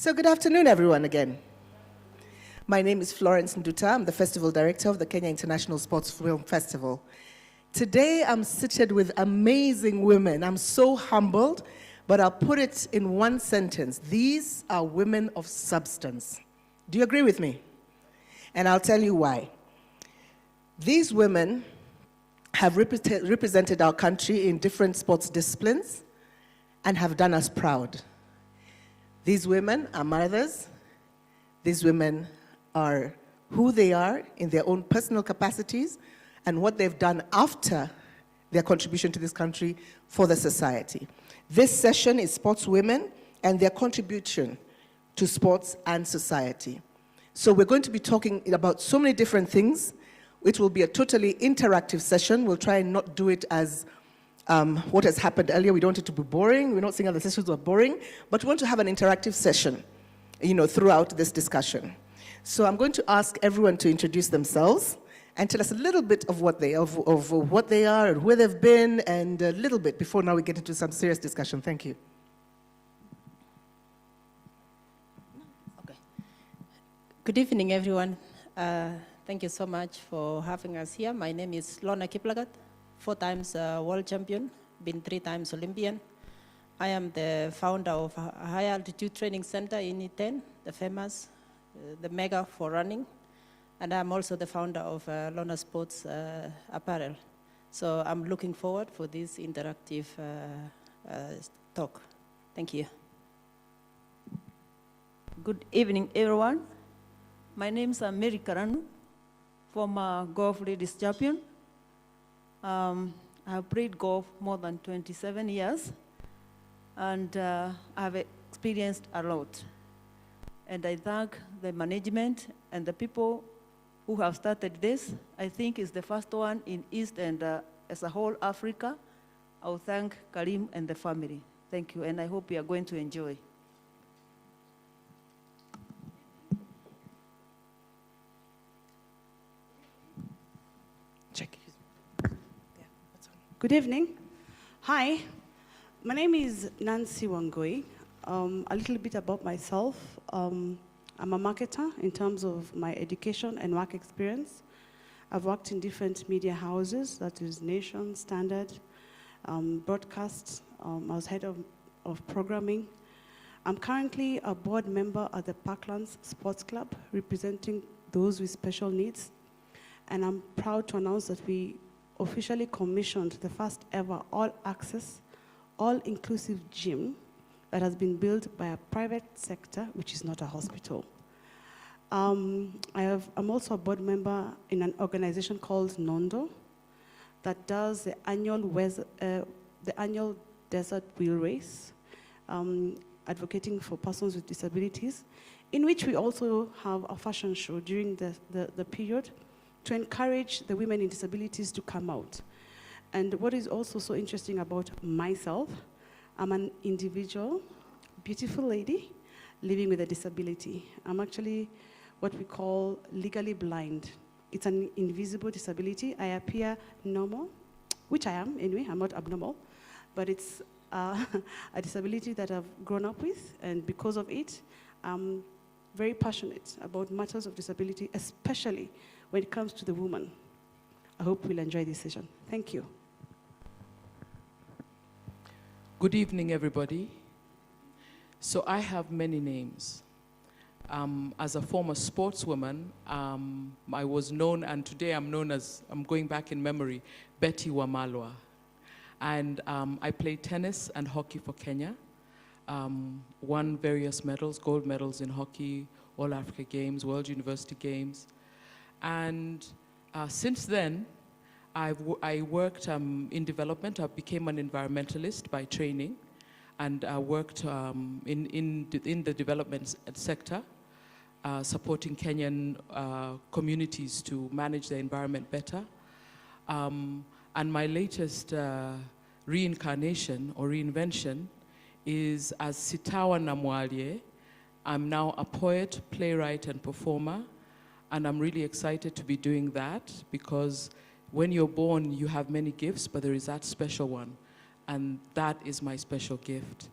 So good afternoon, everyone, again. My name is FLORENCE NDUTA. I'm the Festival Director of the Kenya International Sports Film Festival. Today, I'm seated with amazing women. I'm so humbled, but I'll put it in one sentence. These are women of substance. Do you agree with me? And I'll tell you why. These women have represented our country in different sports disciplines and have done us proud. These women are mothers. These women are who they are in their own personal capacities and what they've done after their contribution to this country for the society. This session is Sports Women and their contribution to sports and society. So we're going to be talking about so many different things. It will be a totally interactive session. We'll try and not do it as what has happened earlier. We don't want it to be boring. We're not saying other sessions were boring, but we want to have an interactive session, throughout this discussion. So I'm going to ask everyone to introduce themselves and tell us a little bit of what they are and where they've been, and a little bit before now we get into some serious discussion. Thank you. Okay. Good evening, everyone. Thank you so much for having us here. My name is LORNA KIPLAGAT, 4 times world champion, been 3 times Olympian. I am the founder of a high altitude training center in Iten, the famous, the mega for running. And I'm also the founder of LORNA Sports Apparel. So I'm looking forward for this interactive talk. Thank you. Good evening, everyone. My name is Mary KARANO, former golf ladies champion. I have played golf more than 27 years, and I have experienced a lot. And I thank the management and the people who have started this. I think it's the first one in East and as a whole Africa. I will thank Karim and the family. Thank you, and I hope you are going to enjoy. Check. Good evening. Hi, my name is Nancy WANGUI. A little bit about myself. I'm a marketer in terms of my education and work experience. I've worked in different media houses, that is Nation, Standard, Broadcast. I was head of programming. I'm currently a board member at the Parklands Sports Club, representing those with special needs. And I'm proud to announce that we officially commissioned the first ever all-access, all-inclusive gym that has been built by a private sector, which is not a hospital. I'm also a board member in an organization called NONDO that does the annual desert wheel race, advocating for persons with disabilities, in which we also have a fashion show during the period to encourage the women in disabilities to come out. And what is also so interesting about myself, I'm an individual, beautiful lady living with a disability. I'm actually what we call legally blind. It's an invisible disability. I appear normal, which I am anyway, I'm not abnormal, but it's a disability that I've grown up with, and because of it, I'm very passionate about matters of disability, especially when it comes to the woman. I hope we'll enjoy this session. Thank you. Good evening, everybody. So I have many names. As a former sportswoman, I was known, and today I'm known as, I'm going back in memory, Betty WAMALWA. And I played tennis and hockey for Kenya, won various medals, gold medals in hockey, All Africa Games, World University Games. And since then, I worked in development. I became an environmentalist by training, and I worked in the development sector, supporting Kenyan communities to manage their environment better. And my latest reincarnation or reinvention is as Sitawa Namwalye. I'm now a poet, playwright, and performer. And I'm really excited to be doing that, because when you're born, you have many gifts, but there is that special one. And that is my special gift.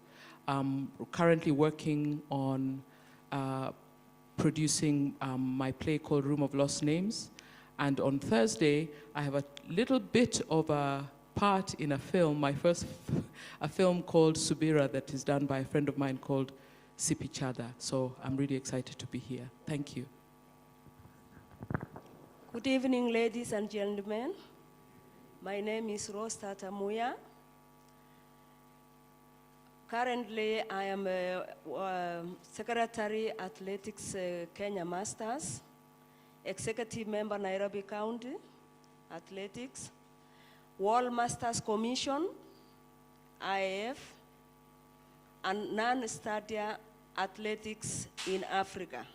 I'm currently working on producing my play called Room of Lost Names. And on Thursday, I have a little bit of a part in a film, a film called Subira that is done by a friend of mine called Sipi Chada. So I'm really excited to be here. Thank you. Good evening, ladies and gentlemen. My name is TATA MUYA. Currently, I am a Secretary Athletics Kenya Masters, Executive Member Nairobi County Athletics, World Masters Commission, IAF, and non-stadia athletics in Africa.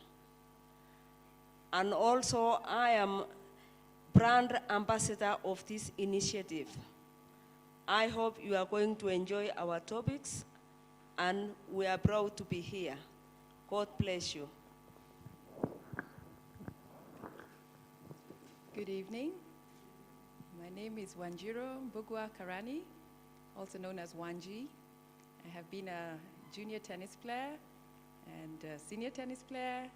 And also, I am brand ambassador of this initiative. I hope you are going to enjoy our topics, and we are proud to be here. God bless you. Good evening. My name is WANJIRU KARANI, also known as Wanji. I have been a junior tennis player and a senior tennis player.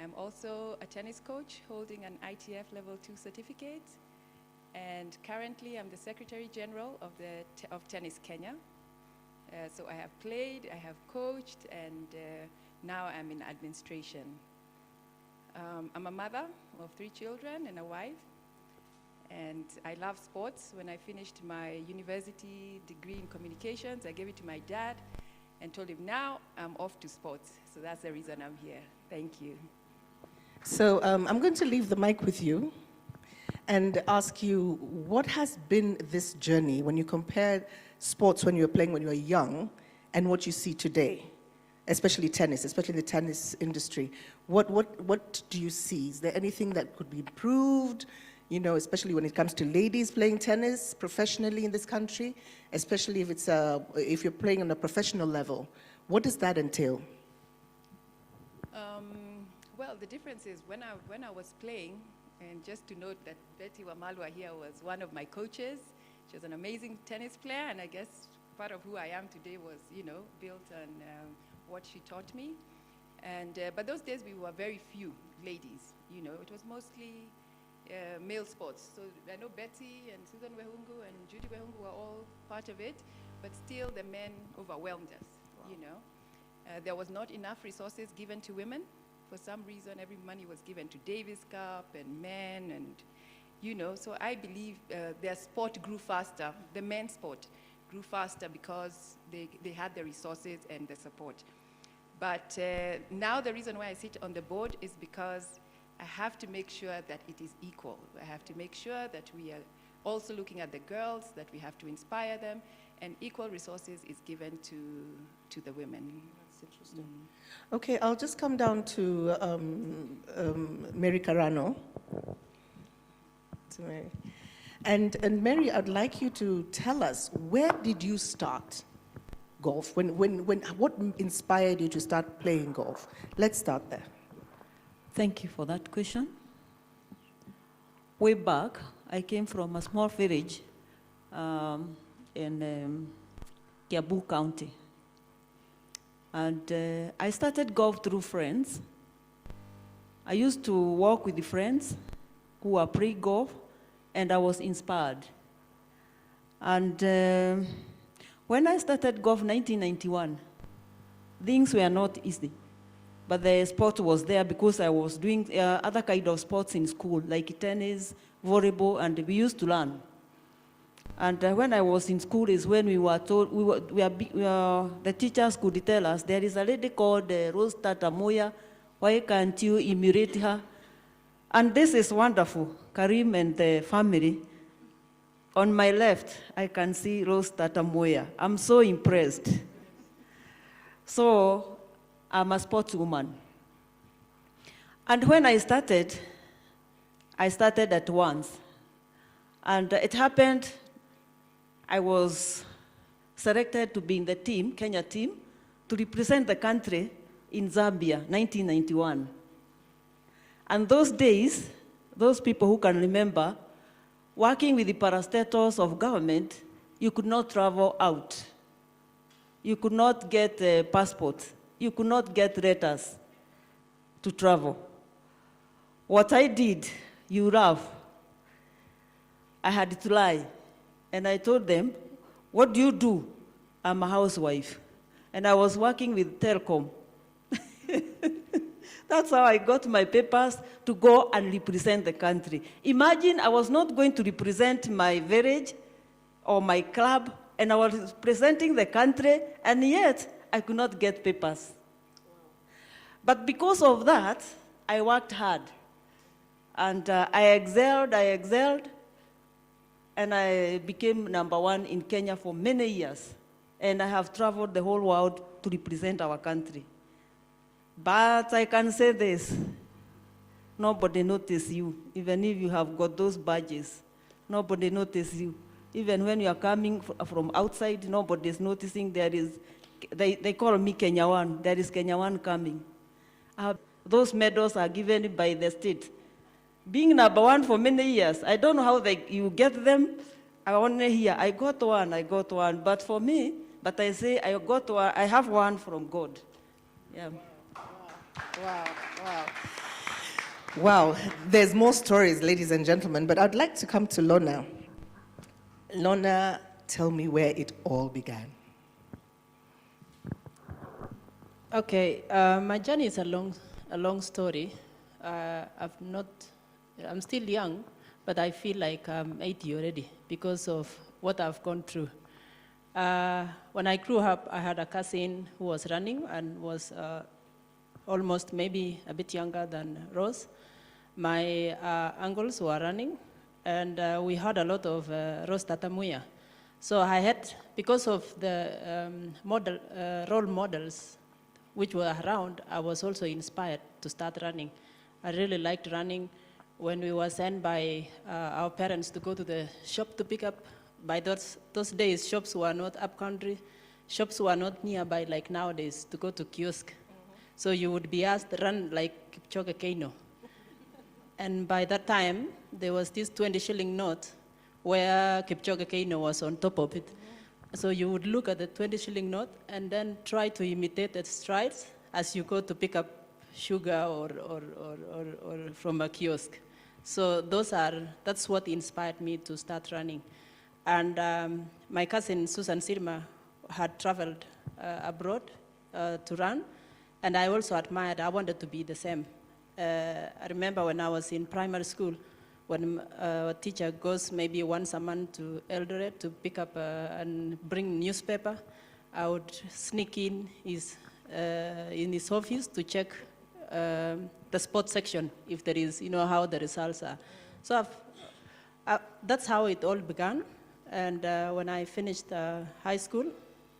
I'm also a tennis coach holding an ITF Level 2 certificate. And currently I'm the Secretary General of Tennis Kenya. So I have played, I have coached, and now I'm in administration. I'm a mother of 3 children and a wife. And I love sports. When I finished my university degree in communications, I gave it to my dad and told him, now I'm off to sports. So that's the reason I'm here. Thank you. So I'm going to leave the mic with you and ask you, what has been this journey when you compare sports when you were playing when you were young and what you see today, especially tennis, especially in the tennis industry? What do you see? Is there anything that could be improved, you know, especially when it comes to ladies playing tennis professionally in this country, especially if you're playing on a professional level? What does that entail? Well, the difference is when I was playing, and just to note that Betty WAMALWA here was one of my coaches. She was an amazing tennis player, and I guess part of who I am today was, you know, built on what she taught me. And but those days we were very few ladies, you know. It was mostly male sports. So I know Betty and Susan Wehungu and Judy Wehungu were all part of it, but still the men overwhelmed us, you know. There was not enough resources given to women. For some reason, every money was given to Davis Cup and men, and you know. So I believe their sport grew faster. The men's sport grew faster because they had the resources and the support. But now the reason why I sit on the board is because I have to make sure that it is equal. I have to make sure that we are also looking at the girls, that we have to inspire them, and equal resources is given to the women. Interesting. Okay, I'll just come down to Mary KARANO. To Mary. And Mary, I'd like you to tell us, where did you start golf? What inspired you to start playing golf? Let's start there. Thank you for that question. Way back, I came from a small village in Kiabu County. And I started golf through friends. I used to walk with the friends who were playing golf, and I was inspired. And when I started golf in 1991, things were not easy. But the sport was there because I was doing other kind of sports in school, like tennis, volleyball, and we used to learn. And when I was in school is when we were told, the teachers could tell us, there is a lady called TATA MUYA, why can't you emulate her? And this is wonderful, Karim and the family. On my left, I can see TATA MUYA. I'm so impressed. So I'm a sportswoman. And when I started at once. And it happened, I was selected to be in the team, Kenya team, to represent the country in Zambia, 1991. And those days, those people who can remember, working with the parastatals of government, you could not travel out. You could not get a passport. You could not get letters. to travel. What I did, you laugh. I had to lie. And I told them, what do you do? I'm a housewife. And I was working with Telcom. That's how I got my papers to go and represent the country. Imagine I was not going to represent my village or my club, and I was representing the country, and yet I could not get papers. But because of that, I worked hard. And I excelled, and I became #1 in Kenya for many years. And I have traveled the whole world to represent our country. But I can say this, nobody notices you, even if you have got those badges. Nobody notices you. Even when you are coming from outside, nobody is noticing there is, they call me Kenya 1, there is Kenya 1 coming. Those medals are given by the state. Being #1 for many years, I don't know how you get them. I only hear, I got one. But for me, but I say, I got one, I have one from God. Yeah. Wow, there's more stories, ladies and gentlemen, but I'd like to come to Lorna. Lorna, tell me where it all began. Okay, my journey is a long story. I'm still young, but I feel like I'm 80 already because of what I've gone through. When I grew up, I had a cousin who was running and was almost maybe a bit younger than Rose. My uncles were running, and we had a lot of Rose TATA MUYA. So I had, because of the role models which were around, I was also inspired to start running. I really liked running. When we were sent by our parents to go to the shop to pick up, by those days, shops were not up country, shops were not nearby like nowadays to go to kiosk. So you would be asked to run like Kipchoge Keino. And by that time, there was this 20-shilling note where Kipchoge Keino was on top of it. So you would look at the 20-shilling note and then try to imitate the strides as you go to pick up sugar or from a kiosk. So that's what inspired me to start running. And my cousin Susan Sirma had traveled abroad to run, and I also admired, I wanted to be the same. I remember when I was in primary school, when a teacher goes maybe once a month to Eldoret to pick up and bring newspaper, I would sneak in his office to check the sports section, if there is, how the results are. So that's how it all began. And when I finished high school,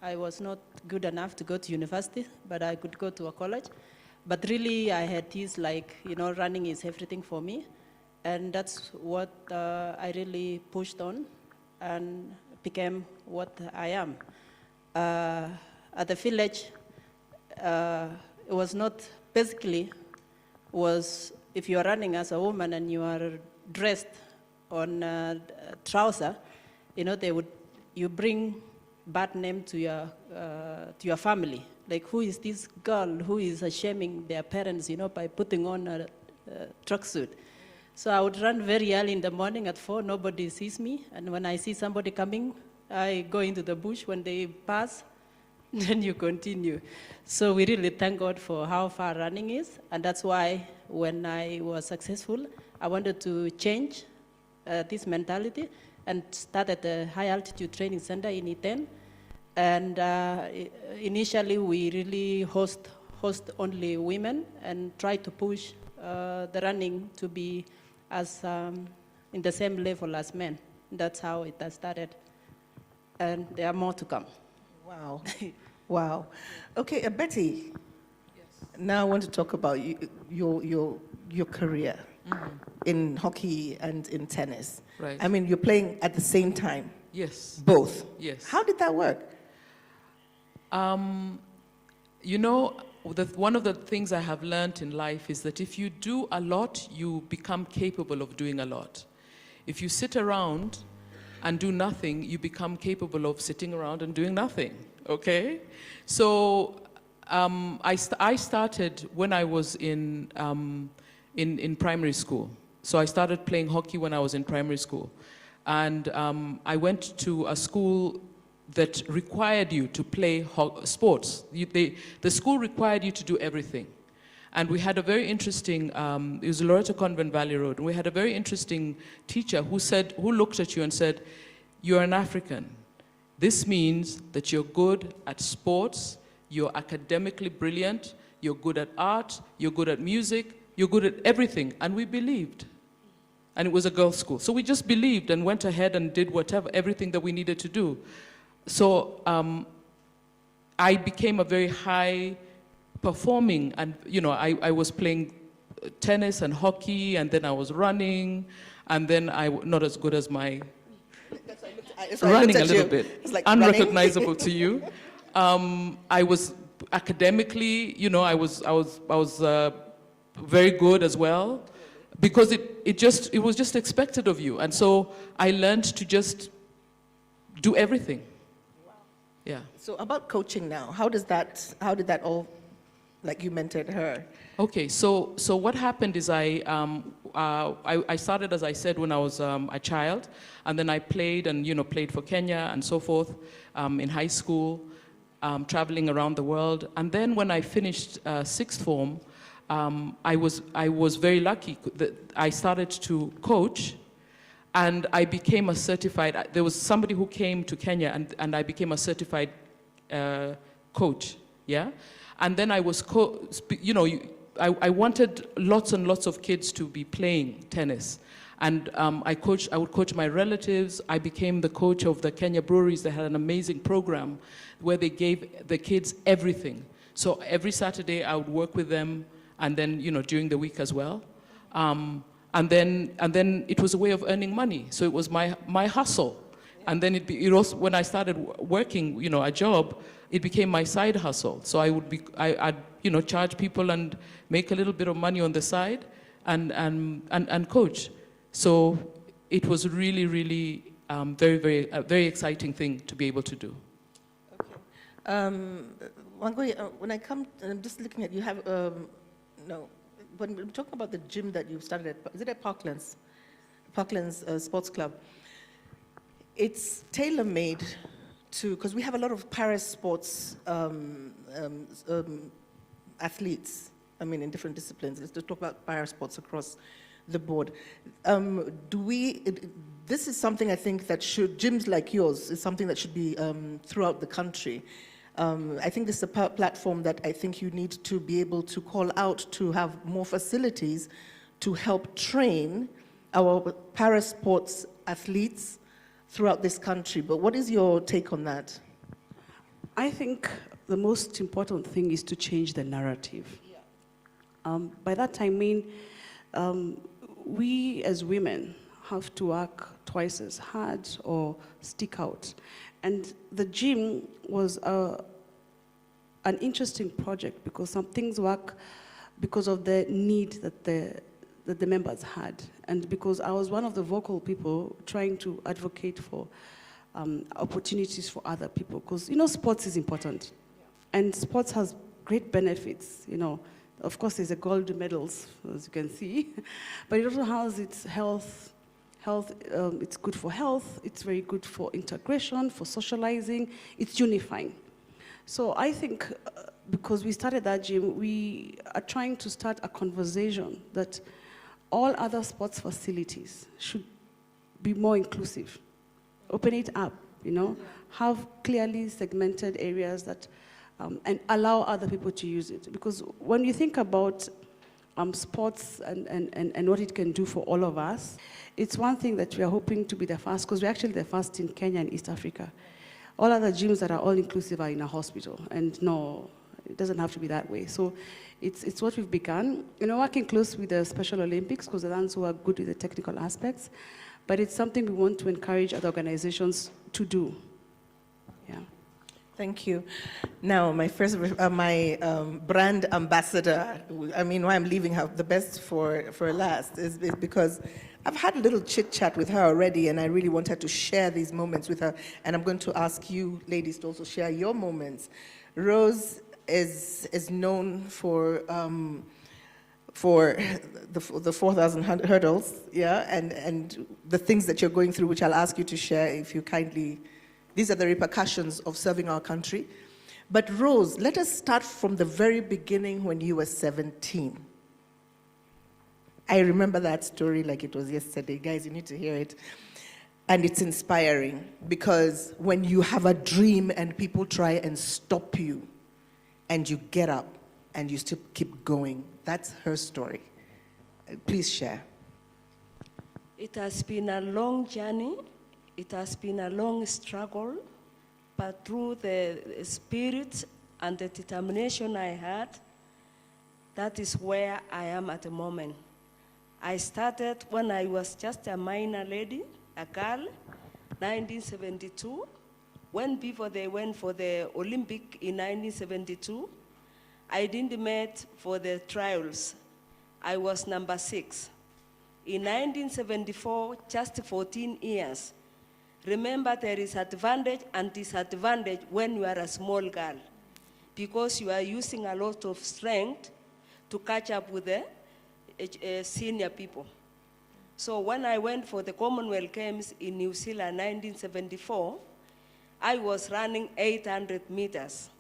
I was not good enough to go to university, but I could go to a college. But really, I had this running is everything for me. And that's what I really pushed on and became what I am. At the village, it was not, basically, if you are running as a woman and you are dressed on a trouser, you bring bad name to your family. Like, who is this girl who is shaming their parents, by putting on a tracksuit? So I would run very early in the morning at 4, nobody sees me. And when I see somebody coming, I go into the bush. When they pass, then you continue. So we really thank God for how far running is. And that's why when I was successful, I wanted to change this mentality and started a high altitude training center in Iten. And initially we really host only women and try to push the running to be as in the same level as men. That's how it has started. And there are more to come. Wow. Wow. Okay, Betty. Yes. Now I want to talk about your career in hockey and in tennis. Right. I mean, you're playing at the same time. Yes. Both. Yes. How did that work? One of the things I have learned in life is that if you do a lot, you become capable of doing a lot. If you sit around and do nothing, you become capable of sitting around and doing nothing, okay? So I started when I was in primary school. So I started playing hockey when I was in primary school. And I went to a school that required you to play sports. The school required you to do everything. And we had a very interesting, it was Loreto Convent Valley Road, and we had a very interesting teacher who looked at you and said, "You're an African. This means that you're good at sports, you're academically brilliant, you're good at art, you're good at music, you're good at everything." And we believed. And it was a girls' school. So we just believed and went ahead and did everything that we needed to do. So I became a very high performing, and I was playing tennis and hockey, and then I was running, and then not as good as my running a little bit, like unrecognizable to you. I was academically, I was very good as well, because it was just expected of you, and so I learned to just do everything. Wow. Yeah. So about coaching now, how did that all, like you mentored her? Okay, so what happened is I started, as I said, when I was a child, and then I played and played for Kenya and so forth in high school, traveling around the world. And then when I finished sixth form, I was very lucky that I started to coach, and I became a certified. There was somebody who came to Kenya, and I became a certified coach. Yeah. And then I was, I wanted lots and lots of kids to be playing tennis. And I would coach my relatives. I became the coach of the Kenya Breweries. They had an amazing program where they gave the kids everything. So every Saturday I would work with them, and then, during the week as well. And then it was a way of earning money. So it was my hustle. And then it also, when I started working, a job, it became my side hustle. So I'd charge people and make a little bit of money on the side and coach. So it was really, really a very exciting thing to be able to do. Okay. Wangui, when I come, I'm just looking at, you have, when we're talking about the gym that you started at, is it at Parklands? Parklands Sports Club. It's tailor-made to, because we have a lot of para-sports athletes, in different disciplines. Let's just talk about para-sports across the board. This is something I think that gyms like yours is something that should be throughout the country. I think this is a platform that I think you need to be able to call out to have more facilities to help train our para-sports athletes throughout this country. But what is your take on that? I think the most important thing is to change the narrative. Yeah. By that I mean, we as women have to work twice as hard or stick out. And the gym was an interesting project because some things work because of the need that the members had. And because I was one of the vocal people trying to advocate for opportunities for other people. Because, sports is important. Yeah. And sports has great benefits, Of course, there's a gold medals, as you can see. But it also has its health, it's good for health, it's very good for integration, for socializing, it's unifying. So I think because we started that gym, we are trying to start a conversation that all other sports facilities should be more inclusive. Open it up, have clearly segmented areas that, and allow other people to use it. Because when you think about sports and what it can do for all of us, it's one thing that we are hoping to be the first, because we're actually the first in Kenya and East Africa. All other gyms that are all inclusive are in a hospital, and no, it doesn't have to be that way. So it's what we've begun. Working close with the Special Olympics, because they're the ones who are good with the technical aspects, but it's something we want to encourage other organizations to do. Yeah. Thank you. Now, my first, my brand ambassador, why I'm leaving her the best for last is because I've had a little chit chat with her already, and I really want her to share these moments with her. And I'm going to ask you ladies to also share your moments. Rose is known for the 4,000 hurdles, yeah, and the things that you're going through, which I'll ask you to share if you kindly. These are the repercussions of serving our country. But Rose, let us start from the very beginning when you were 17. I remember that story like it was yesterday. Guys, you need to hear it. And it's inspiring because when you have a dream and people try and stop you and you get up and you still keep going, that's her story. Please share. It has been a long journey. It has been a long struggle, but through the spirit and the determination I had, that is where I am at the moment. I started when I was just a minor lady, a girl, 1972. When before they went for the Olympic in 1972, I didn't meet for the trials. I was number 6. In 1974, just 14 years. Remember, there is advantage and disadvantage when you are a small girl because you are using a lot of strength to catch up with the senior people. So when I went for the Commonwealth Games in New Zealand 1974, I was running 800 meters,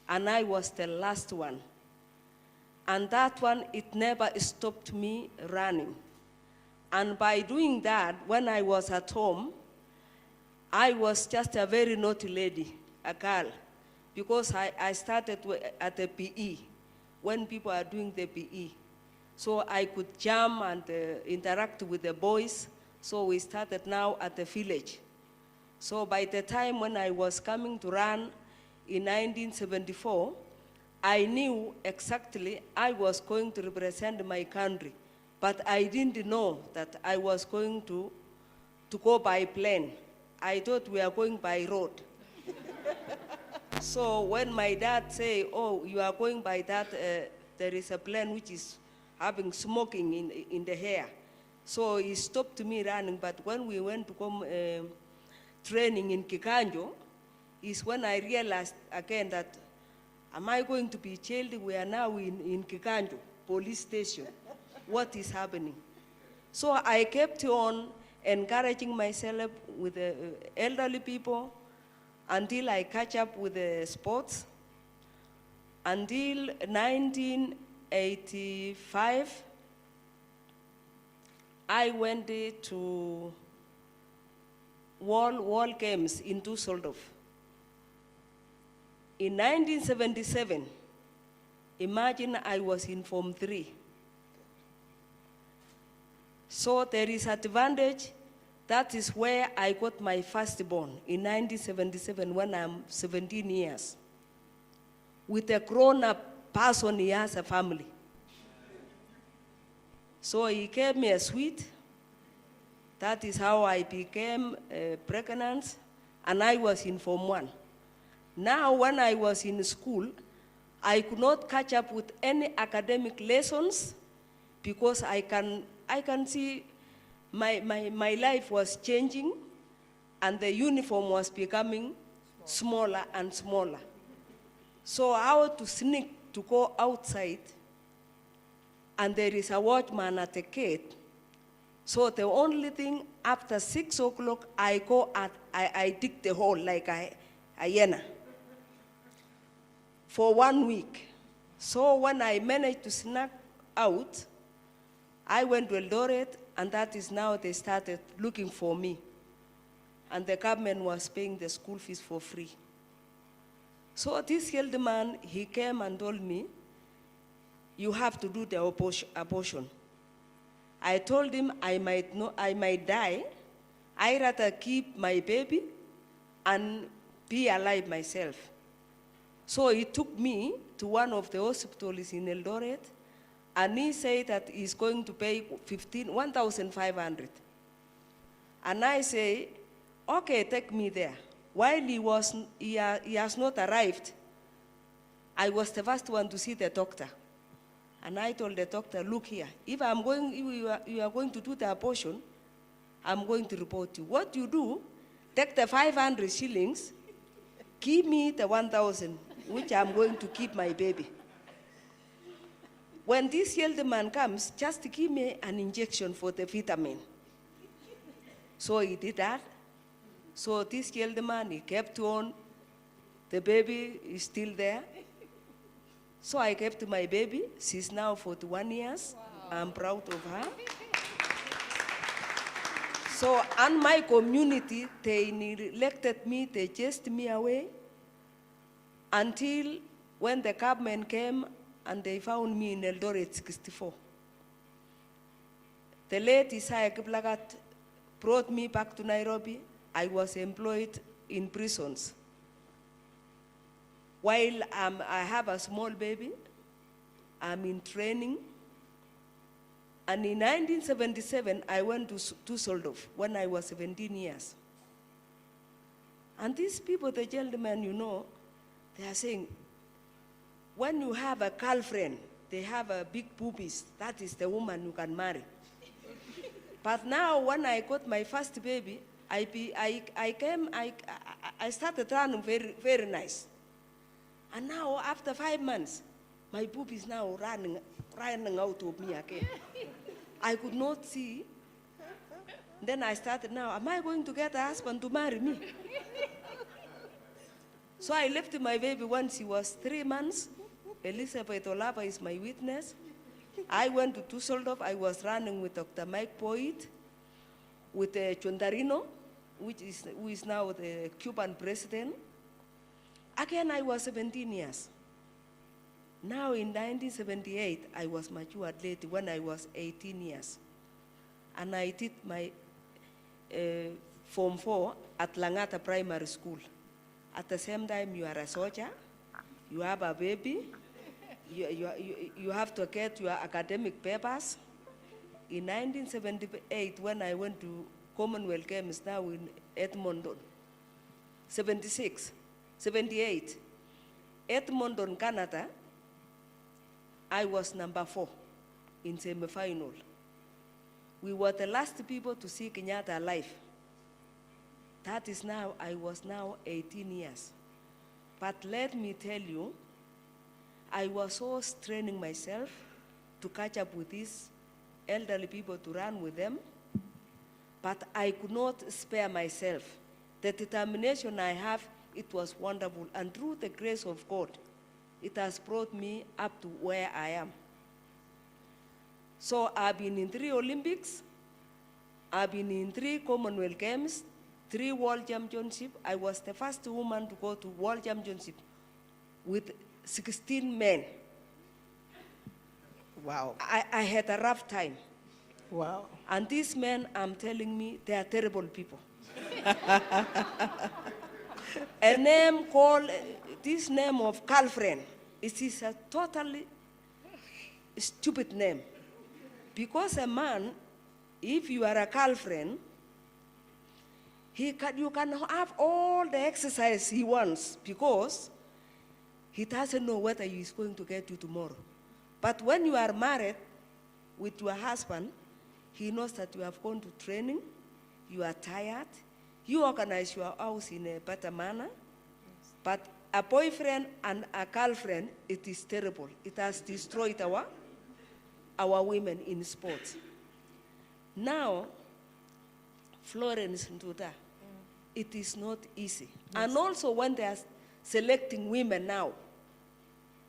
and I was the last one. And that one, it never stopped me running. And by doing that, when I was at home, I was just a very naughty lady, a girl, because I started at the PE, when people are doing the PE. So I could jump and interact with the boys. So we started now at the village. So by the time when I was coming to run in 1974, I knew exactly I was going to represent my country, but I didn't know that I was going to go by plane. I thought we are going by road. So when my dad say, oh, you are going by that, there is a plane which is having smoking in the hair. So he stopped me running, but when we went to come training in Kikanjo, is when I realized again that, am I going to be jailed? We are now in Kikanjo, police station. What is happening? So I kept on encouraging myself with the elderly people until I catch up with the sports. Until 1985, I went to World Games in Düsseldorf. In 1977, imagine I was in Form 3. So there is advantage. That is where I got my firstborn in 1977 when I'm 17 years. With a grown-up person, he has a family. So he gave me a sweet. That is how I became pregnant, and I was in Form 1. Now, when I was in school, I could not catch up with any academic lessons because I can see my life was changing and the uniform was becoming smaller and smaller. So how to sneak to go outside, and there is a watchman at the gate. So the only thing, after 6 o'clock, I go and I dig the hole like a hyena for 1 week. So when I managed to sneak out, I went to Eldoret, and that is now they started looking for me. And the government was paying the school fees for free. So this elder man, he came and told me, you have to do the abortion. I told him I might die. I rather keep my baby and be alive myself. So he took me to one of the hospitals in Eldoret, and he said that he's going to pay 1,500. And I say, okay, take me there. While he has not arrived, I was the first one to see the doctor. And I told the doctor, look here, if you are going to do the abortion, I'm going to report you. What you do, take the 500 shillings, give me the 1,000 which I'm going to keep my baby. When this elder man comes, just give me an injection for the vitamin. So he did that. So this elder man, he kept on. The baby is still there. So I kept my baby. She's now 41 years. Wow. I'm proud of her. So, and my community, they neglected me, they chased me away until when the government came and they found me in Eldoret 64. The late Isaiah KIPLAGAT brought me back to Nairobi. I was employed in prisons. While I have a small baby, I'm in training. And in 1977, I went to Düsseldorf when I was 17 years. And these people, the gentlemen, you know, they are saying, when you have a girlfriend, they have a big boobies, that is the woman you can marry. But now, when I got my first baby, I started running very, very nice. And now, after 5 months, my boob is now running out of me again. I could not see. Then I started now, am I going to get a husband to marry me? So I left my baby when she was 3 months. Elizabeth Olapa is my witness. I went to Düsseldorf. I was running with Dr. Mike Boyd, with Chondarino, who is now the Cuban president. Again, I was 17 years. Now, in 1978, I was mature lady when I was 18 years. And I did my Form 4 at Langata Primary School. At the same time, you are a soldier, you have a baby, you have to get your academic papers. In 1978, when I went to Commonwealth Games now in Edmonton, 78, Edmonton, Canada, I was number 4 in semi-final. We were the last people to see Kenyatta alive. That is now, I was now 18 years. But let me tell you, I was so straining myself to catch up with these elderly people to run with them, but I could not spare myself. The determination I have, it was wonderful, and through the grace of God, it has brought me up to where I am. So I've been in 3 Olympics, I've been in 3 Commonwealth Games, 3 World Championships. I was the first woman to go to World Championship with 16 men. Wow. I had a rough time. Wow. And these men, I'm telling me, they are terrible people. A name called, this name of girlfriend, it is a totally stupid name. Because a man, if you are a girlfriend, you can have all the exercise he wants because he doesn't know whether he is going to get you tomorrow. But when you are married with your husband, he knows that you have gone to training, you are tired, you organize your house in a better manner. But a boyfriend and a girlfriend, it is terrible. It has destroyed our women in sports. Now, Florence NDUTA, it is not easy. Yes. And also when they are selecting women now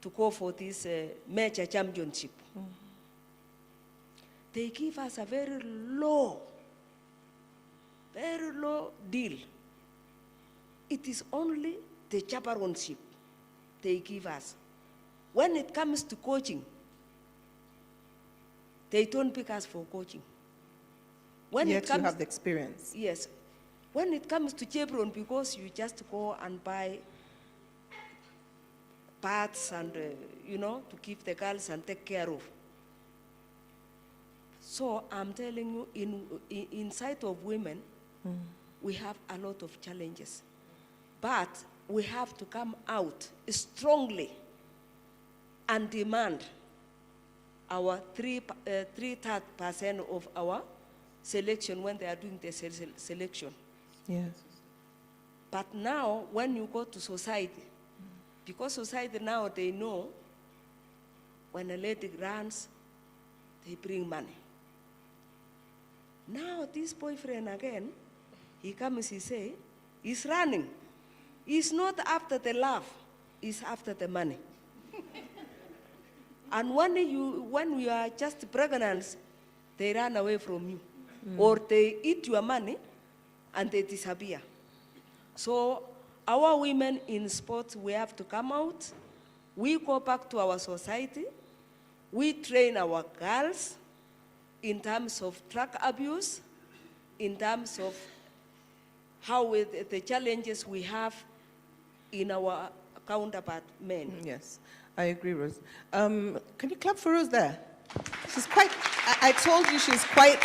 to go for this major championship, they give us a very low deal. It is only the chaperoneship they give us. When it comes to coaching, they don't pick us for coaching. When Yet you have the experience. Yes. When it comes to chaperone, because you just go and buy parts and, you know, to keep the girls and take care of. So I'm telling you, inside of women, we have a lot of challenges. But we have to come out strongly and demand our 3% of our selection when they are doing the selection. Yes. But now, when you go to society, Because society now, they know when a lady runs, they bring money. Now this boyfriend again, he comes, he say, he's running. He's not after the love, he's after the money. And when you are just pregnant, they run away from you. Or they eat your money and they disappear. So our women in sports, we have to come out. We go back to our society. We train our girls in terms of drug abuse, in terms of how the challenges we have in our counterpart men. Yes, I agree, Rose. Can you clap for Rose there? She's quite, I told you she's quite,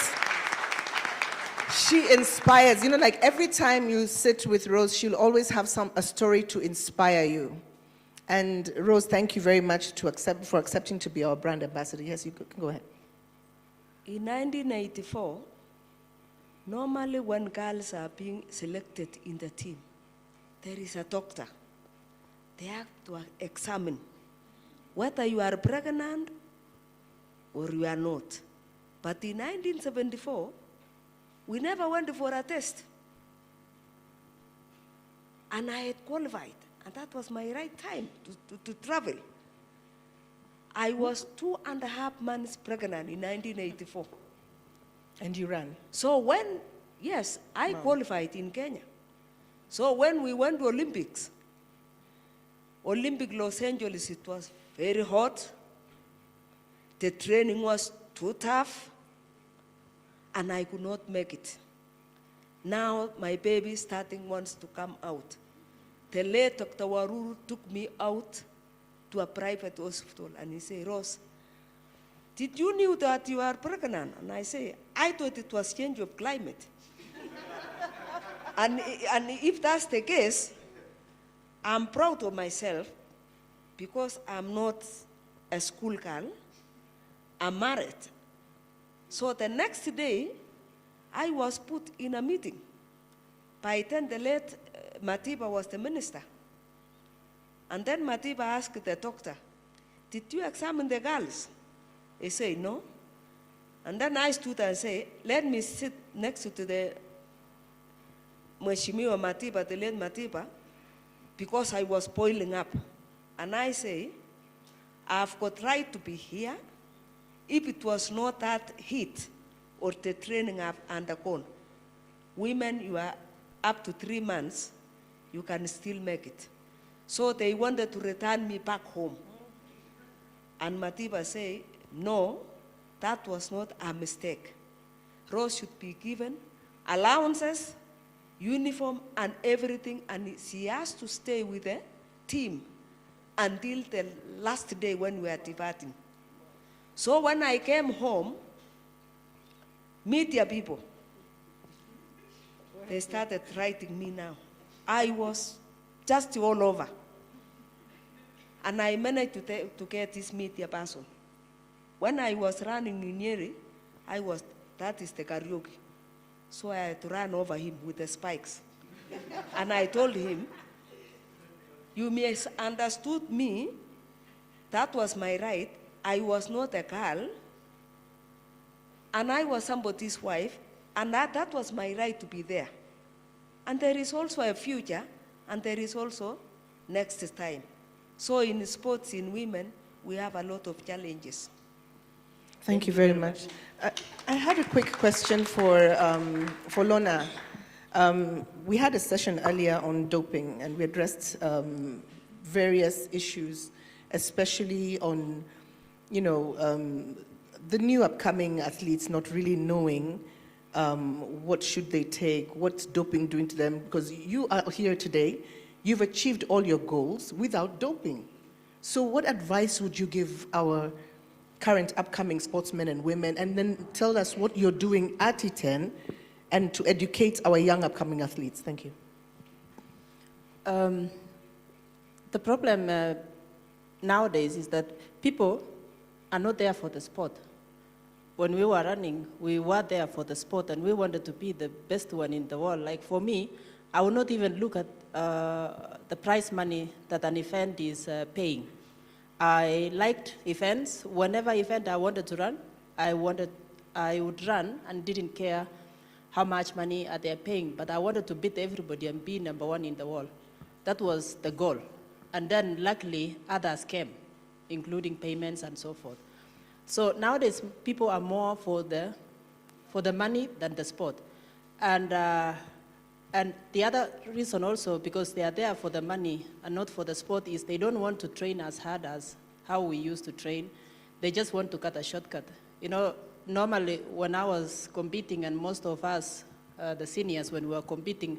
she inspires. You know, like every time you sit with Rose, she'll always have a story to inspire you. And Rose, thank you very much for accepting to be our brand ambassador. Yes, you can go ahead. In 1984, normally when girls are being selected in the team, there is a doctor. They have to examine whether you are pregnant or you are not. But in 1974, we never went for a test. And I had qualified, and that was my right time to travel. I was 2.5 months pregnant in 1984. And you ran? So when, yes, I qualified in Kenya. So when we went to Olympics, Olympic Los Angeles, it was very hot. The training was too tough, and I could not make it. Now my baby wants to come out. The late Dr. Waruru took me out to a private hospital, and he said, Rose, did you knew that you are pregnant? And I say, I thought it was change of climate. and if that's the case, I'm proud of myself because I'm not a schoolgirl, I'm married. So the next day, I was put in a meeting. By then, the late Matiba was the minister. And then Matiba asked the doctor, did you examine the girls? He said, no. And then I stood and said, let me sit next to the Mheshimiwa Matiba, the late Matiba, because I was boiling up. And I say, I've got right to be here. If it was not that heat or the training I've undergone, women, you are up to 3 months, you can still make it. So they wanted to return me back home. And Matiba said, no, that was not a mistake. Rose should be given allowances, uniform, and everything, and she has to stay with the team until the last day when we are departing. So when I came home, media people, they started writing me now. I was just all over. And I managed to get this media person. When I was running in Nyeri, that is the karaoke. So I had to run over him with the spikes. And I told him, you misunderstood me. That was my right. I was not a girl. And I was somebody's wife. And that was my right to be there. And there is also a future, and there is also next time. So in sports, in women, we have a lot of challenges. Thank you very much. I had a quick question for Lorna. We had a session earlier on doping, and we addressed various issues, especially on, the new upcoming athletes not really knowing what should they take, what's doping doing to them, because you are here today, you've achieved all your goals without doping. So what advice would you give our current upcoming sportsmen and women, and then tell us what you're doing at E10 and to educate our young upcoming athletes? Thank you. The problem nowadays is that people are not there for the sport. When we were running, we were there for the sport and we wanted to be the best one in the world. Like for me, I will not even look at the prize money that an event is paying. I liked events. Whenever event I wanted to run, I would run and didn't care how much money are they paying, but I wanted to beat everybody and be #1 in the world. That was the goal. And then luckily others came, including payments and so forth. So nowadays people are more for the money than the sport. And the other reason also, because they are there for the money and not for the sport, is they don't want to train as hard as how we used to train. They just want to cut a shortcut. You know, normally when I was competing, and most of us, the seniors, when we were competing,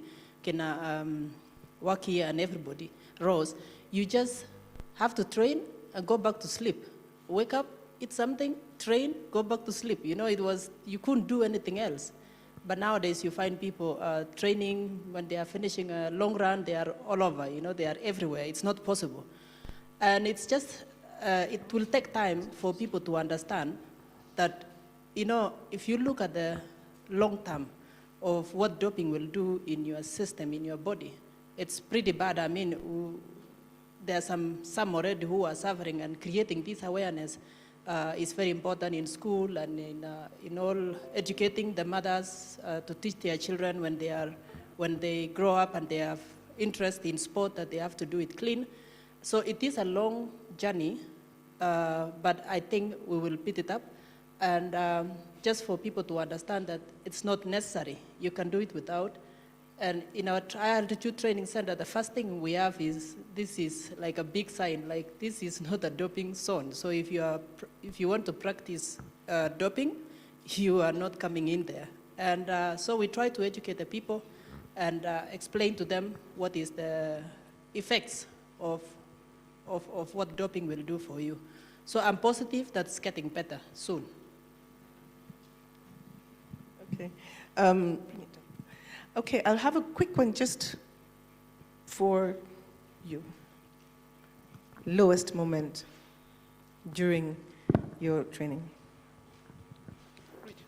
Waki and everybody, Rose, you just have to train and go back to sleep. Wake up, eat something, train, go back to sleep. You know, you couldn't do anything else. But nowadays you find people training, when they are finishing a long run, they are all over, you know, they are everywhere. It's not possible. And it's just, it will take time for people to understand that, you know, if you look at the long term of what doping will do in your system, in your body, it's pretty bad. I mean, there are some already who are suffering, and creating this awareness is very important in school and in all educating the mothers to teach their children when they grow up and they have interest in sport, that they have to do it clean. So it is a long journey, but I think we will beat it up. And just for people to understand that it's not necessary, you can do it without. And in our altitude training center, the first thing we have is, this is like a big sign, like this is not a doping zone. So if you want to practice doping, you are not coming in there. And so we try to educate the people and explain to them what is the effects of what doping will do for you. So I'm positive that's getting better soon. Okay. Okay, I'll have a quick one just for you. Lowest moment during your training?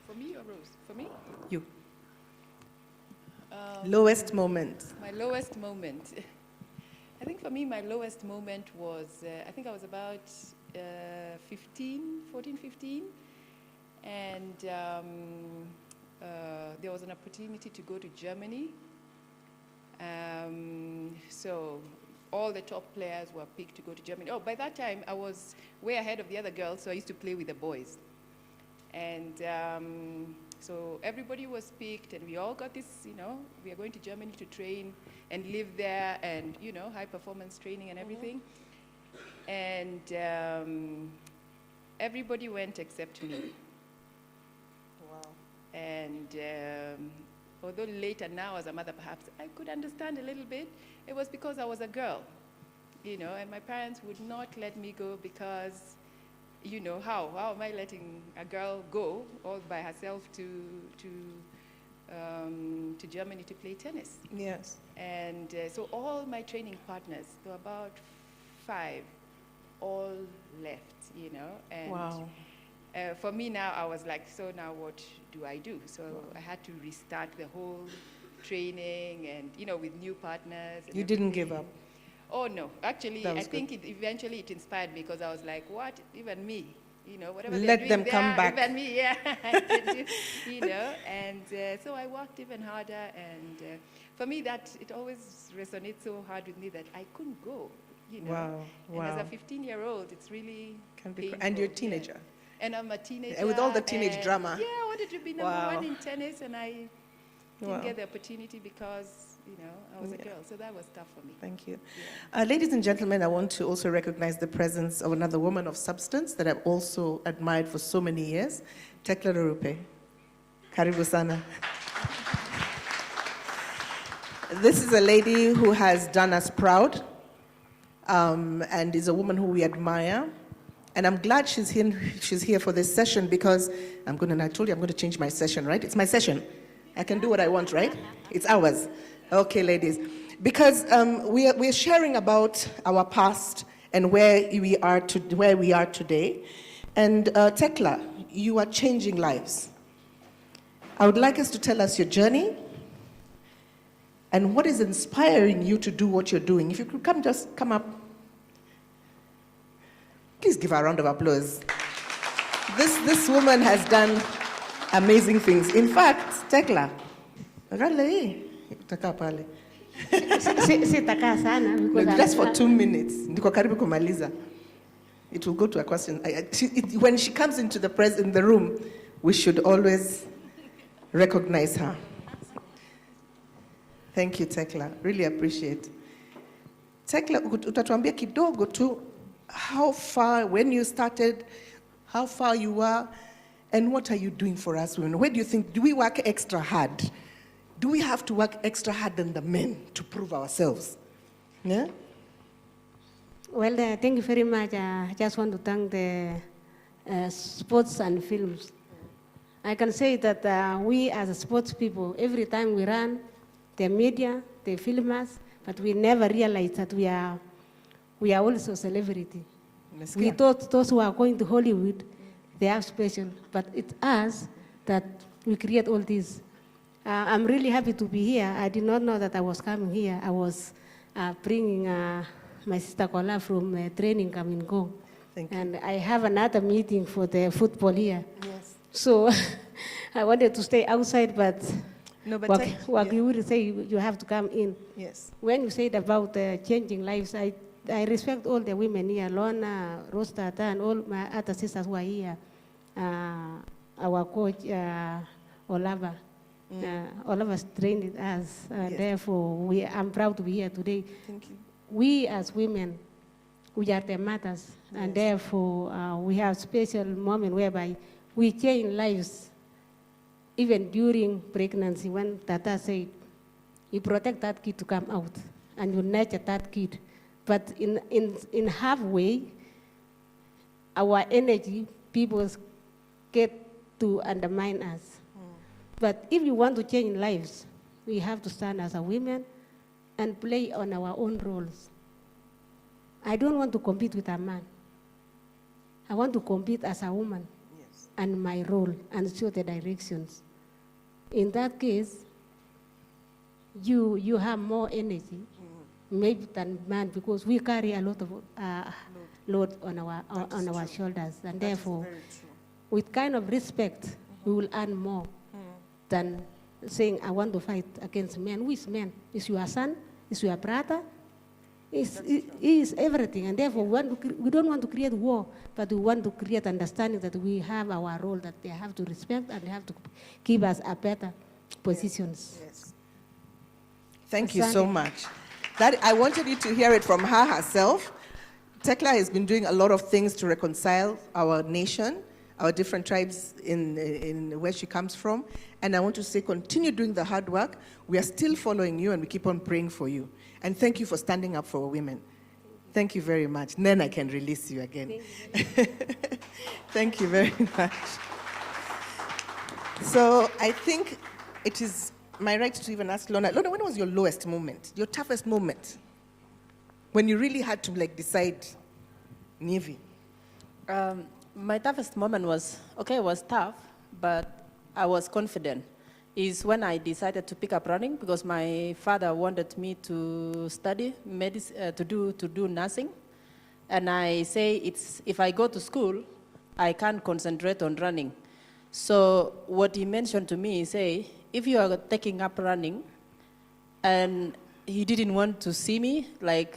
For me or Rose? For me? You. Lowest moment. My lowest moment. I think for me, my lowest moment was, I think I was about 14, 15. And there was an opportunity to go to Germany. So all the top players were picked to go to Germany. Oh, by that time, I was way ahead of the other girls, so I used to play with the boys. And so everybody was picked, and we all got this, you know, we are going to Germany to train and live there, and, you know, high-performance training and everything. And everybody went except me. And although later now as a mother perhaps I could understand a little bit, it was because I was a girl, you know, and my parents would not let me go because, you know, how am I letting a girl go all by herself to Germany to play tennis? Yes. And so all my training partners, there were about 5, all left, you know. And wow. For me now, I was like, so now what do I do? So I had to restart the whole training and, you know, with new partners. And you didn't give up? Oh, no. Actually, I think eventually it inspired me because I was like, what? Even me? You know, whatever let them come back. Even me, yeah. I can do, you know, and so I worked even harder. And for me, that it always resonates so hard with me that I couldn't go, you know. Wow, wow. And as a 15-year-old, it's really painful. And you're a teenager. Yeah. And I'm a teenager. And with all the teenage drama. Yeah, I wanted to be #1 in tennis, and I didn't get the opportunity because, you know, I was a girl. So that was tough for me. Thank you. Yeah. Ladies and gentlemen, I want to also recognize the presence of another woman of substance that I've also admired for so many years, Tekla Rupe. Karibu sana. This is a lady who has done us proud and is a woman who we admire. And I'm glad she's here for this session because I told you I'm going to change my session, right? It's my session. I can do what I want, right? It's ours. Okay, ladies. Because we're sharing about our past and where we are today. And Tekla, you are changing lives. I would like us to tell us your journey and what is inspiring you to do what you're doing? If you could just come up. Please give her a round of applause. This woman has done amazing things. In fact, Tekla, just for 2 minutes. It will go to a question. When she comes into the room, we should always recognize her. Thank you, Tekla. Really appreciate. Tekla, utatuambia kidogo tu how far, when you started, how far you are, and what are you doing for us women? Where do you think, do we work extra hard? Do we have to work extra hard than the men to prove ourselves? Yeah? Well, thank you very much. I just want to thank the sports and films. I can say that we as sports people, every time we run, the media, they film us, but we never realize that we are also celebrity. We thought those who are going to Hollywood, they are special, but it's us that we create all this. I'm really happy to be here. I did not know that I was coming here. I was bringing my sister Kola from training coming home. And I have another meeting for the football here. Yes. So I wanted to stay outside, but no, but you would say you have to come in. Yes. When you said about changing lives, I respect all the women here, Lorna, TATA, and all my other sisters who are here. Our coach, Olava. Olava trained us, yes. Therefore I'm proud to be here today. Thank you. We as women, we are the mothers, yes. And therefore we have special moment whereby we change lives, even during pregnancy. When Tata said, you protect that kid to come out, and you nurture that kid. But in halfway, our energy, people get to undermine us. But if you want to change lives, we have to stand as a women and play on our own roles. I don't want to compete with a man. I want to compete as a woman, yes. And my role, and show the directions. In that case, you have more energy, maybe than man, because we carry a lot of load on our shoulders, and therefore, with kind of respect, we will earn more than saying, I want to fight against men. Who is man? Is your son? Is your brother? He is everything, and therefore we don't want to create war, but we want to create understanding that we have our role, that they have to respect and they have to give us a better positions. Yes. Thank you so much. I wanted you to hear it from her herself. Tekla has been doing a lot of things to reconcile our nation, our different tribes in where she comes from. And I want to say, continue doing the hard work. We are still following you, and we keep on praying for you. And thank you for standing up for women. Thank you very much. Then I can release you again. Thank you very much. So I think it is my right to even ask Lorna. Lorna, when was your lowest moment, your toughest moment? When you really had to decide, Navy? My toughest moment was tough, but I was confident. Is when I decided to pick up running, because my father wanted me to study medicine, to do nursing, and I say if I go to school, I can't concentrate on running. So what he mentioned to me is, if you are taking up running, and he didn't want to see me, like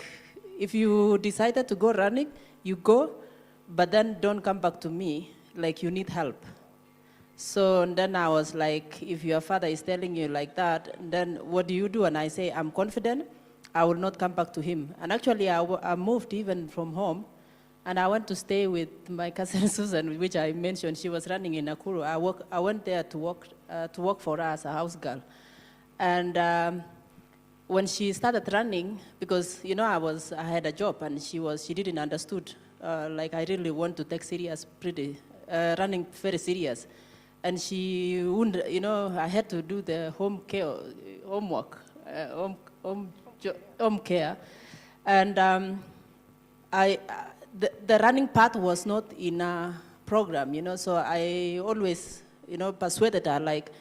if you decided to go running, you go, but then don't come back to me, like you need help. So then I was like, if your father is telling you like that, then what do you do? And I say, I'm confident, I will not come back to him. And actually, I moved even from home, and I went to stay with my cousin Susan, which I mentioned. She was running in Nakuru. I went there to work for her as a house girl. And when she started running, because I had a job, and she didn't understood. Like I really want to take serious, running very serious. And she wouldn't, I had to do the homework, home care. And the running part was not in a program, so I always, persuaded her, like,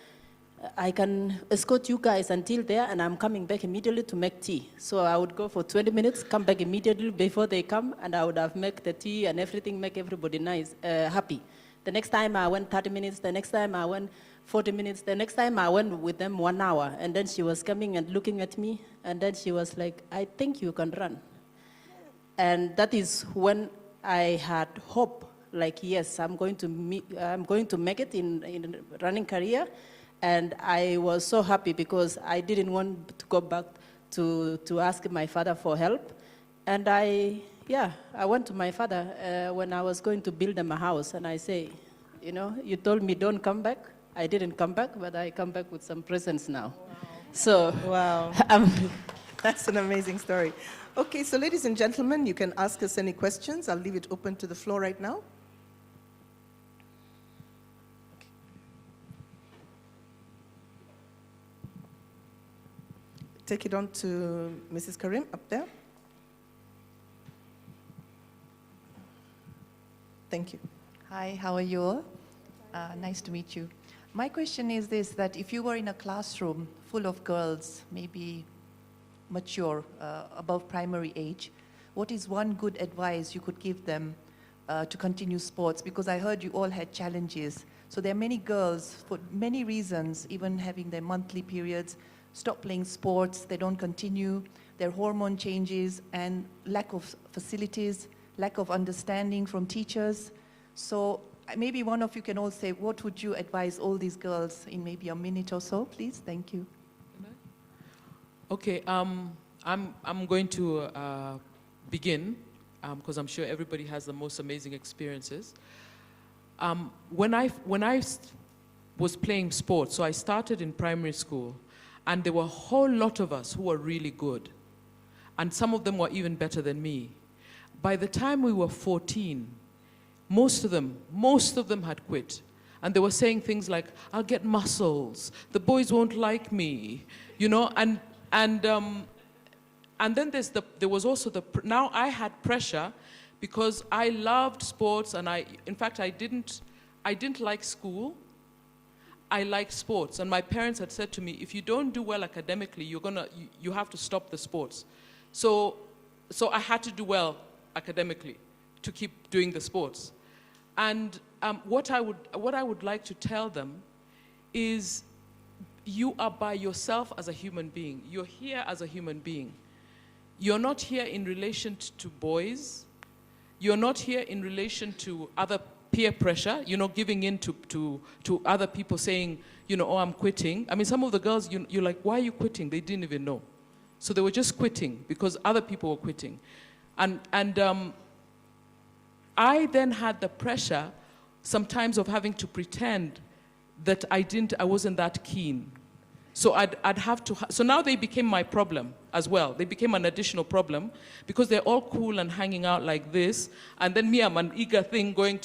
I can escort you guys until there, and I'm coming back immediately to make tea. So I would go for 20 minutes, come back immediately before they come, and I would have make the tea and everything, make everybody nice, happy. The next time I went 30 minutes, the next time I went 40 minutes, the next time I went with them 1 hour, and then she was coming and looking at me, and then she was like, I think you can run. And that is when I had hope, like, yes, I'm going to make it in running career. And I was so happy because I didn't want to go back to ask my father for help. And I went to my father when I was going to build them a house, and I say, you know, you told me don't come back. I didn't come back, but I come back with some presents now. Wow. So, wow. That's an amazing story. Okay, so ladies and gentlemen, you can ask us any questions. I'll leave it open to the floor right now. Take it on to Mrs. Karim up there. Thank you. Hi, how are you all? Nice to meet you. My question is this, that if you were in a classroom full of girls, maybe mature, above primary age, what is one good advice you could give them to continue sports? Because I heard you all had challenges. So there are many girls, for many reasons, even having their monthly periods, stop playing sports, they don't continue, their hormone changes, and lack of facilities, lack of understanding from teachers. So maybe one of you can all say, what would you advise all these girls in maybe a minute or so, please? Thank you. Okay, I'm going to begin, because I'm sure everybody has the most amazing experiences. When I was playing sports, so I started in primary school, and there were a whole lot of us who were really good. And some of them were even better than me. By the time we were 14, most of them had quit. And they were saying things like, I'll get muscles, the boys won't like me, you know, and then there was also now I had pressure because I loved sports, and in fact, I didn't like school. I liked sports, and my parents had said to me, if you don't do well academically, you have to stop the sports. So I had to do well academically to keep doing the sports. And what I would like to tell them is, you are by yourself as a human being. You're here as a human being. You're not here in relation to boys. You're not here in relation to other peer pressure, you know, giving in to other people saying, you know, oh, I'm quitting. I mean, some of the girls, you're like, why are you quitting? They didn't even know. So they were just quitting because other people were quitting. And I then had the pressure sometimes of having to pretend that I wasn't that keen. So I'd have to, so now they became my problem as well. They became an additional problem because they're all cool and hanging out like this. And then me, I'm an eager thing going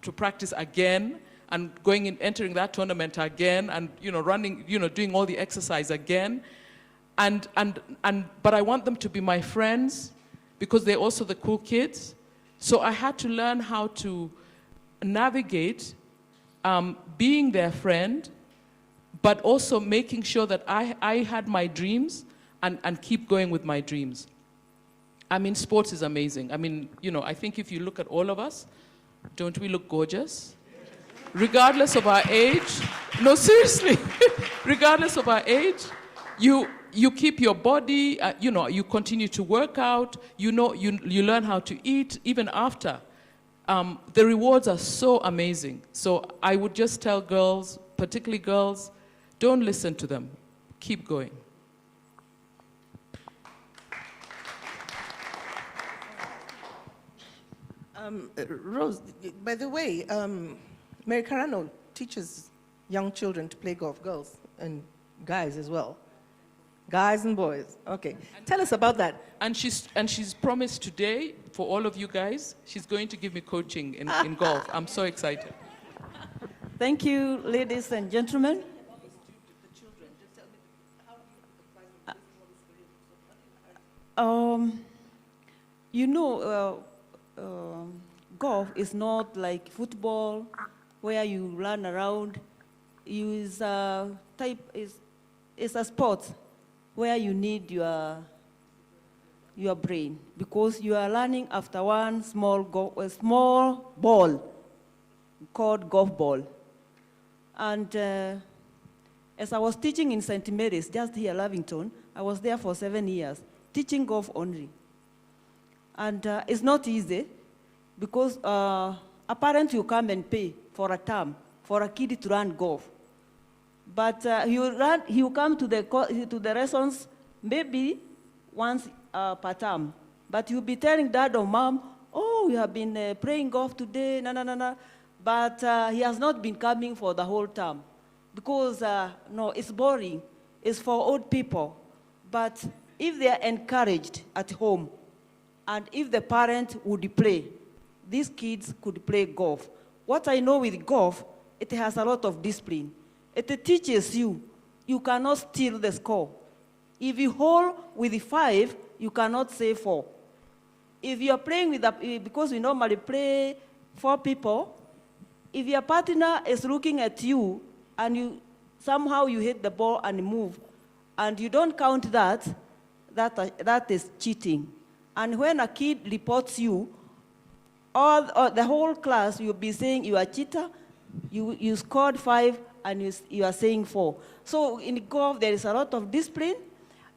to practice again and going in, entering that tournament again and, you know, running, you know, doing all the exercise again. But I want them to be my friends because they're also the cool kids. So I had to learn how to navigate being their friend, but also making sure that I had my dreams and keep going with my dreams. I mean, sports is amazing. I mean, you know, I think if you look at all of us, don't we look gorgeous? Regardless of our age. No, seriously. Regardless of our age, you keep your body, you know, you continue to work out, you know, you learn how to eat even after. The rewards are so amazing. So I would just tell girls, particularly girls, don't listen to them. Keep going. Rose, by the way, Mary KARANO teaches young children to play golf, girls and guys as well. Guys and boys. Okay. Tell us about that. And she's promised today, for all of you guys, she's going to give me coaching in golf. I'm so excited. Thank you, ladies and gentlemen. You know, golf is not like football where you run around is a sport where you need your brain, because you are learning after one small ball called golf ball. And as I was teaching in St. Mary's, just here, Lavington, I was there for 7 years, teaching golf only. And it's not easy, because a parent will come and pay for a term for a kid to run golf. But he will come to the lessons maybe once per term. But he'll be telling dad or mom, oh, we have been playing golf today, no. But he has not been coming for the whole term, because no, it's boring. It's for old people. But if they are encouraged at home, and if the parent would play, these kids could play golf. What I know with golf, it has a lot of discipline. It teaches you cannot steal the score. If you hold with 5, you cannot say 4. If you are playing with because we normally play 4 people, if your partner is looking at you and somehow you hit the ball and move, and you don't count that is cheating. And when a kid reports you, the whole class will be saying you are a cheater, you scored 5, and you are saying 4. So in golf, there is a lot of discipline.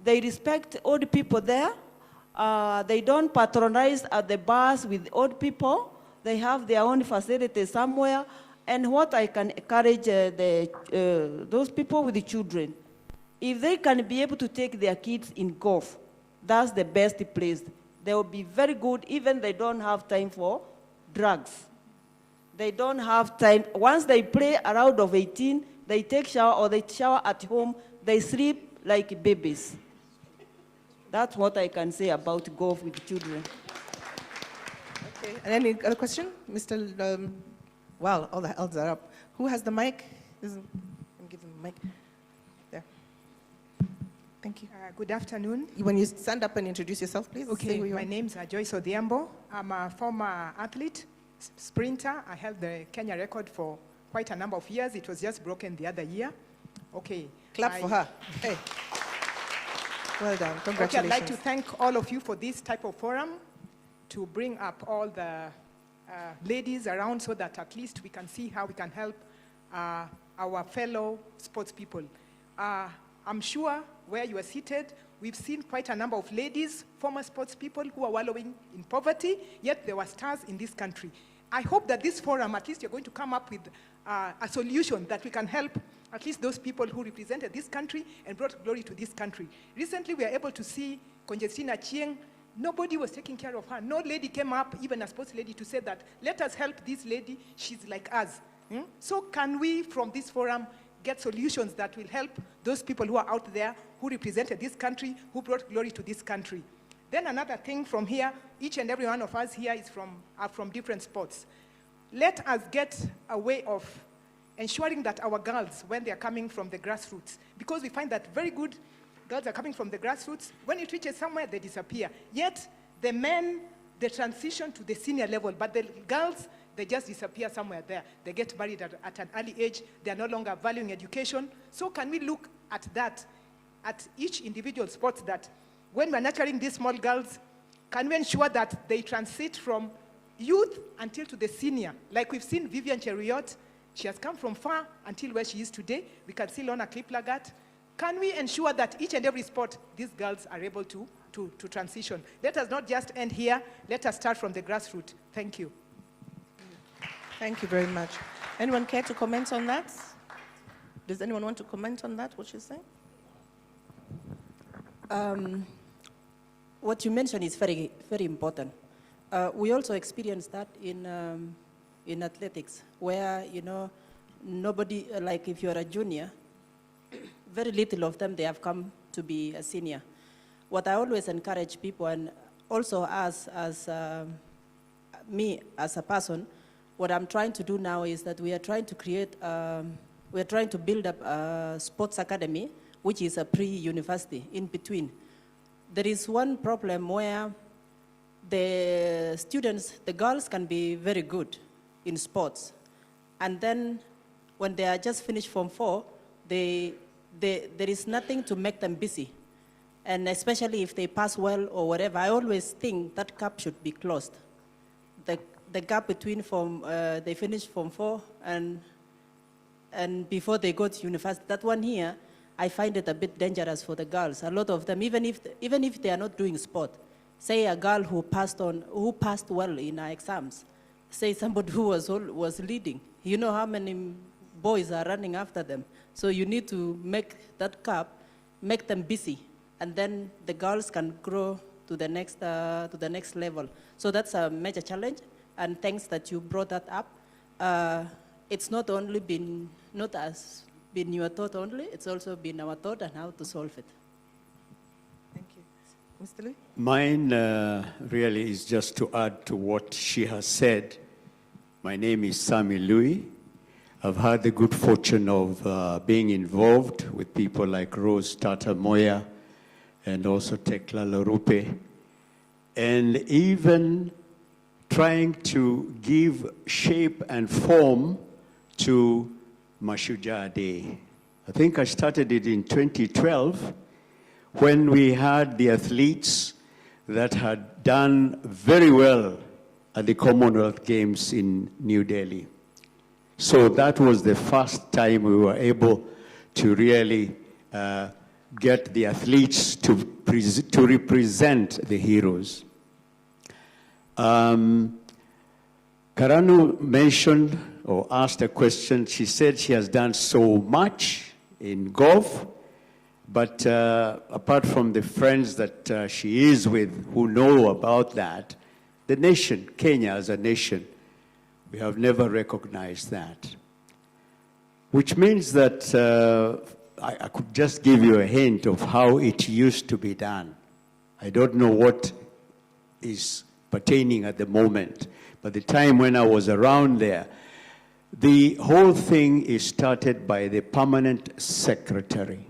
They respect old people there. They don't patronize at the bars with old people. They have their own facilities somewhere. And what I can encourage those people with the children, if they can be able to take their kids in golf, that's the best place. They will be very good, even they don't have time for drugs. They don't have time. Once they play a round of 18, they take shower or they shower at home, they sleep like babies. That's what I can say about golf with children. Okay, and any other question? Mr. Well, all the hands are up. Who has the mic? Give them the mic. There. Thank you. Good afternoon. When you stand up and introduce yourself, please. Okay, my name is Joyce Odhiambo. I'm a former athlete, sprinter. I held the Kenya record for quite a number of years. It was just broken the other year. Okay. Clap for her. Hey. Well done. Congratulations. Okay, I'd like to thank all of you for this type of forum to bring up all the ladies around so that at least we can see how we can help our fellow sports people. I'm sure where you are seated, we've seen quite a number of ladies, former sports people who are wallowing in poverty, yet there were stars in this country. I hope that this forum, at least you're going to come up with a solution that we can help at least those people who represented this country and brought glory to this country. Recently, we were able to see Conjestina Chieng. Nobody was taking care of her. No lady came up, even a sports lady, to say that, let us help this lady, she's like us. So can we, from this forum, get solutions that will help those people who are out there, who represented this country, who brought glory to this country? Then another thing from here, each and every one of us here are from different sports. Let us get a way of ensuring that our girls, when they are coming from the grassroots, because we find that very good girls are coming from the grassroots, when it reaches somewhere, they disappear. Yet, the men, they transition to the senior level, but the girls, they just disappear somewhere there. They get married at an early age. They are no longer valuing education. So can we look at that, at each individual sport, that when we're nurturing these small girls, can we ensure that they transit from youth until to the senior? Like we've seen Vivian Cheruiyot, she has come from far until where she is today. We can see Lorna KIPLAGAT. Can we ensure that each and every sport, these girls are able to transition? Let us not just end here. Let us start from the grassroots. Thank you. Thank you very much. Anyone care to comment on that? Does anyone want to comment on that, what she's saying? What you mentioned is very, very important. We also experienced that in athletics, where, you know, nobody, like if you're a junior, very little of them, they have come to be a senior. What I always encourage people, and also us as me as a person, what I'm trying to do now is that we are trying to create, we are trying to build up a sports academy, which is a pre-university in between. There is one problem where the students, the girls can be very good in sports. And then when they are just finished Form 4, there is nothing to make them busy. And especially if they pass well or whatever, I always think that gap should be closed. The gap between they finish Form 4 and before they go to university, that one here, I find it a bit dangerous for the girls. A lot of them, even if they are not doing sport, say a girl who passed well in her exams, say somebody who was leading, you know how many boys are running after them. So you need to make that gap, make them busy, and then the girls can grow to the next level. So that's a major challenge, and thanks that you brought that up. It's not only been your thought only, it's also been our thought and how to solve it. Thank you. Mr. Louis? Mine really is just to add to what she has said. My name is Sami Louis. I've had the good fortune of being involved with people like Rose Tata MUYA and also Tekla Lorupe, and even trying to give shape and form to Mashujaa Day. I think I started it in 2012 when we had the athletes that had done very well at the Commonwealth Games in New Delhi. So that was the first time we were able to really get the athletes to represent the heroes. KARANO mentioned or asked a question. She said she has done so much in golf, but apart from the friends that she is with who know about that, the nation, Kenya as a nation, we have never recognized that. Which means that I could just give you a hint of how it used to be done. I don't know what is pertaining at the moment, but the time when I was around there, the whole thing is started by the permanent secretary.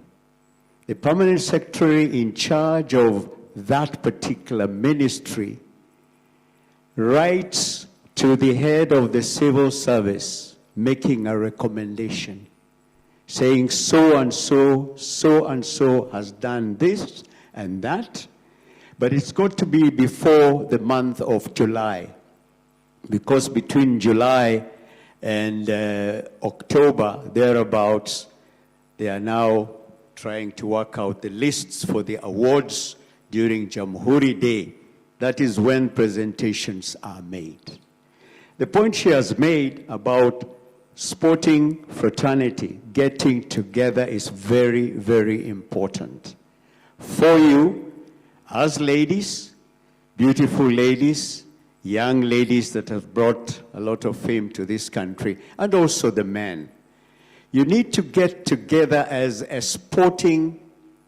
The permanent secretary in charge of that particular ministry writes to the head of the civil service making a recommendation, saying so and so has done this and that, but it's got to be before the month of July, because between July and October, thereabouts, they are now trying to work out the lists for the awards during Jamhuri Day. That is when presentations are made. The point she has made about sporting fraternity, getting together, is very, very important. For you, as ladies, beautiful ladies, young ladies that have brought a lot of fame to this country, and also the men, you need to get together as a sporting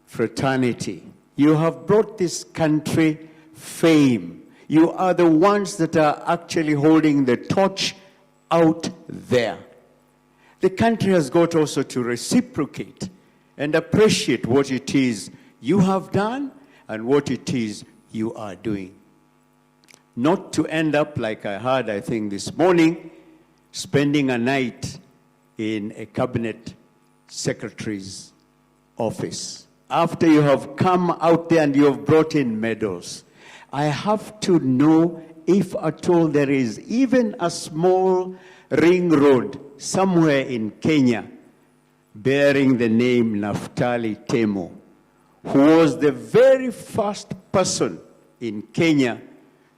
fraternity. You have brought this country fame. You are the ones that are actually holding the torch out there. The country has got also to reciprocate and appreciate what it is you have done and what it is you are doing. Not to end up like I heard, I think, this morning, spending a night in a cabinet secretary's office. After you have come out there and you have brought in medals, I have to know if at all there is even a small ring road somewhere in Kenya bearing the name Naftali Temo, who was the very first person in Kenya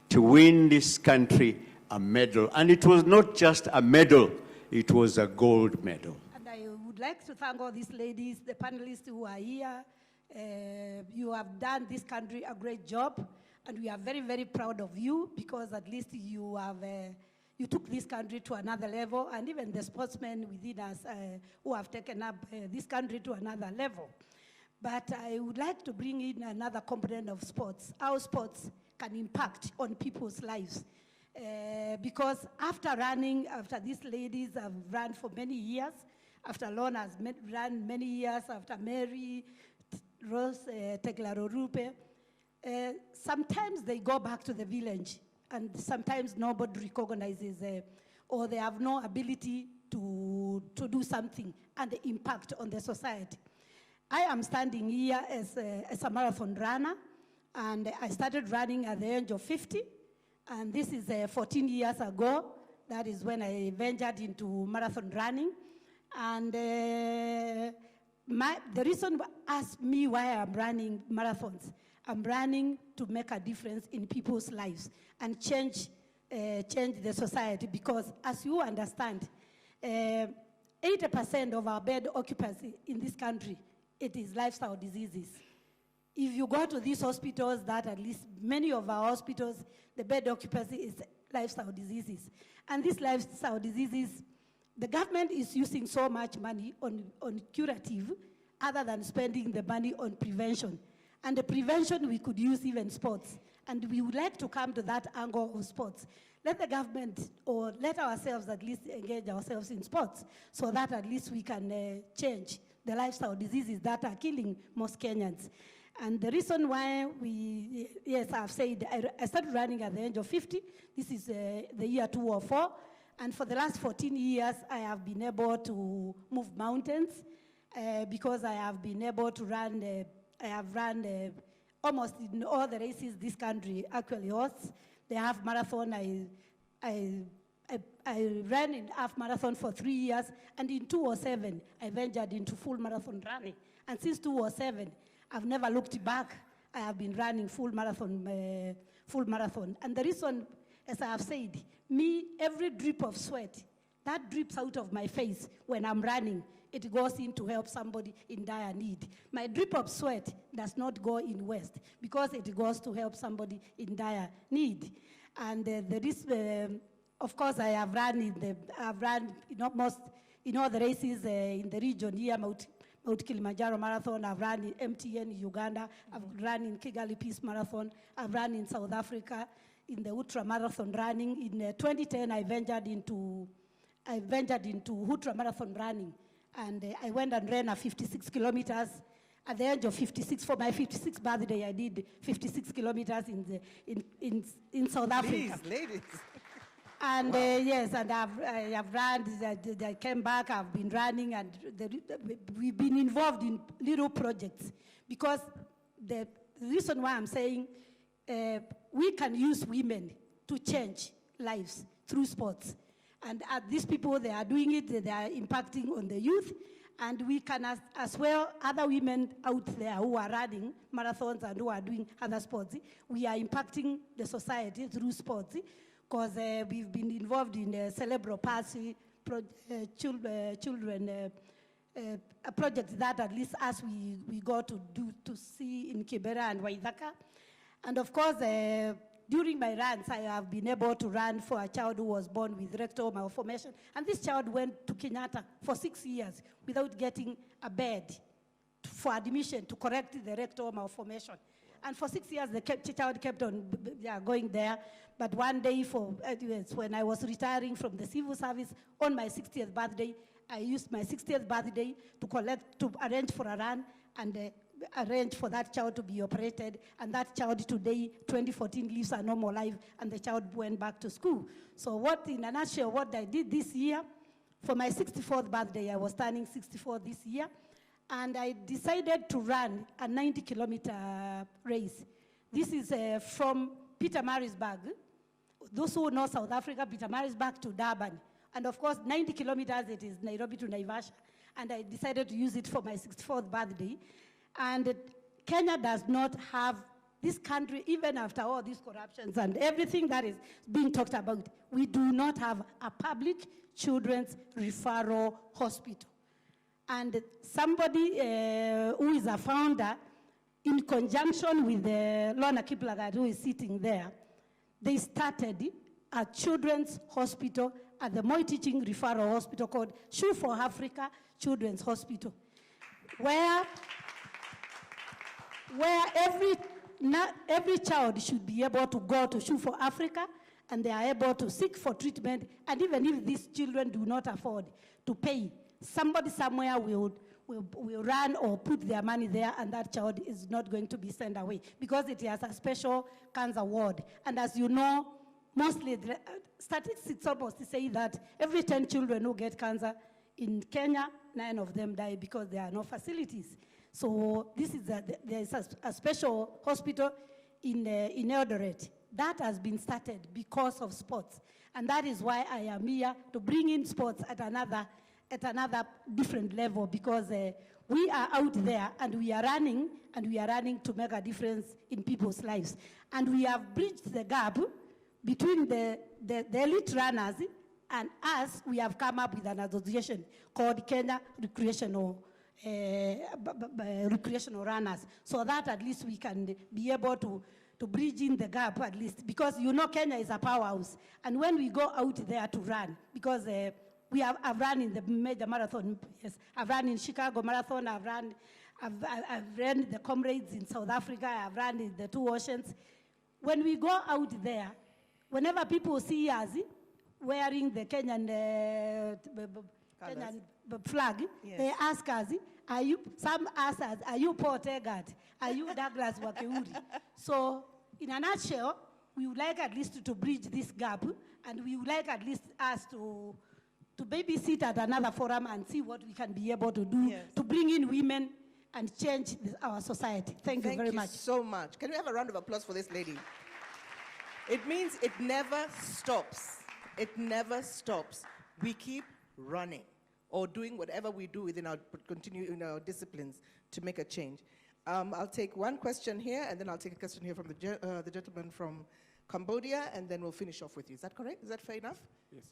to win this country a medal. And it was not just a medal, it was a gold medal. And I would like to thank all these ladies, the panelists who are here. You have done this country a great job, and we are very, very proud of you, because at least you have you took this country to another level, and even the sportsmen within us who have taken up this country to another level. But I would like to bring in another component of sports, how sports can impact on people's lives. Because after these ladies have run for many years, after Lorna has run many years, after Mary, Rose, Tekla Lorupe, sometimes they go back to the village, and sometimes nobody recognizes or they have no ability to do something and the impact on the society. I am standing here as a marathon runner, and I started running at the age of 50, and this is 14 years ago. That is when I ventured into marathon running. And the reason ask me why I'm running marathons, I'm running to make a difference in people's lives and change the society, because as you understand, 80% of our bed occupancy in this country, it is lifestyle diseases. If you go to these hospitals, that at least many of our hospitals, the bed occupancy is lifestyle diseases. And these lifestyle diseases, the government is using so much money on curative other than spending the money on prevention. And the prevention, we could use even sports. And we would like to come to that angle of sports. Let the government, or let ourselves at least engage ourselves in sports, so that at least we can change the lifestyle diseases that are killing most Kenyans. And the reason why yes, I've said, I started running at the age of 50. This is the year 2004. And for the last 14 years, I have been able to move mountains because I have been able to run, I have run almost in all the races this country actually hosts. The half marathon, I ran in half marathon for 3 years, and in 2007, I ventured into full marathon running. And since 2007, I've never looked back. I have been running full marathon. And the reason, as I have said, every drip of sweat, that drips out of my face when I'm running, it goes in to help somebody in dire need. My drip of sweat does not go in waste because it goes to help somebody in dire need. And of course, I have run in almost in all the races in the region here, Mount Kilimanjaro Marathon. I've run in MTN in Uganda. I've run in Kigali Peace Marathon. I've run in South Africa in the ultra marathon running. In 2010, I ventured into ultra marathon running. And I went and ran 56 kilometers. At the age of 56, for my 56th birthday, I did 56 kilometers in South Africa. Please, ladies. And yes, and I have run, I came back, I've been running, and we've been involved in little projects. Because the reason why I'm saying we can use women to change lives through sports. And these people, they are doing it, they are impacting on the youth. And we can as well, other women out there who are running marathons and who are doing other sports, we are impacting the society through sports, because we've been involved in cerebral palsy children, a project that at least as we go to see in Kibera and Waithaka. And of course, during my runs, I have been able to run for a child who was born with rectal malformation. And this child went to Kenyatta for 6 years without getting a bed for admission to correct the rectal malformation. And for 6 years, the child kept on going there. But one day, when I was retiring from the civil service on my 60th birthday, I used my 60th birthday to arrange for a run and arrange for that child to be operated. And that child today, 2014, lives a normal life, and the child went back to school. So in a nutshell, what I did this year, for my 64th birthday, I was turning 64 this year, and I decided to run a 90-kilometer race. This is from Pietermaritzburg. Those who know South Africa, Pietermaritzburg to Durban. And of course, 90 kilometers, it is Nairobi to Naivasha. And I decided to use it for my 64th birthday. And Kenya does not have, this country, even after all these corruptions and everything that is being talked about, we do not have a public children's referral hospital. And somebody who is a founder, in conjunction with LORNA KIPLAGAT, who is sitting there, they started a children's hospital at the Moi Teaching Referral Hospital called Shoe for Africa Children's Hospital, where every child should be able to go to Shoe for Africa, and they are able to seek for treatment. And even if these children do not afford to pay, somebody somewhere will run or put their money there, and that child is not going to be sent away because it has a special cancer ward. And as you know, mostly, statistics almost say that every 10 children who get cancer in Kenya, 9 of them die because there are no facilities. So this is there is a special hospital in Eldoret that has been started because of sports. And that is why I am here to bring in sports at another different level, because we are out there and we are running to make a difference in people's lives. And we have bridged the gap between the elite runners and us. We have come up with an association called Kenya Recreational Runners, so that at least we can be able to bridge in the gap, at least, because you know Kenya is a powerhouse. And when we go out there to run, because I've run in the major marathon. Yes, I've run in Chicago Marathon. I've run the Comrades in South Africa. I've run in the Two Oceans. When we go out there, whenever people see us wearing the Kenyan flag, yes, they ask us, some ask us, are you Paul Tegart? Are you Douglas Wakeuri? So, in a nutshell, we would like at least to bridge this gap, and we would like at least us to babysit at another forum and see what we can be able to do, yes, to bring in women and change our society. Thank you very much. Thank you so much. Can we have a round of applause for this lady? It means it never stops. It never stops. We keep running or doing whatever we do within our disciplines to make a change. I'll take one question here, and then I'll take a question here from the gentleman from Cambodia, and then we'll finish off with you. Is that correct? Is that fair enough? Yes.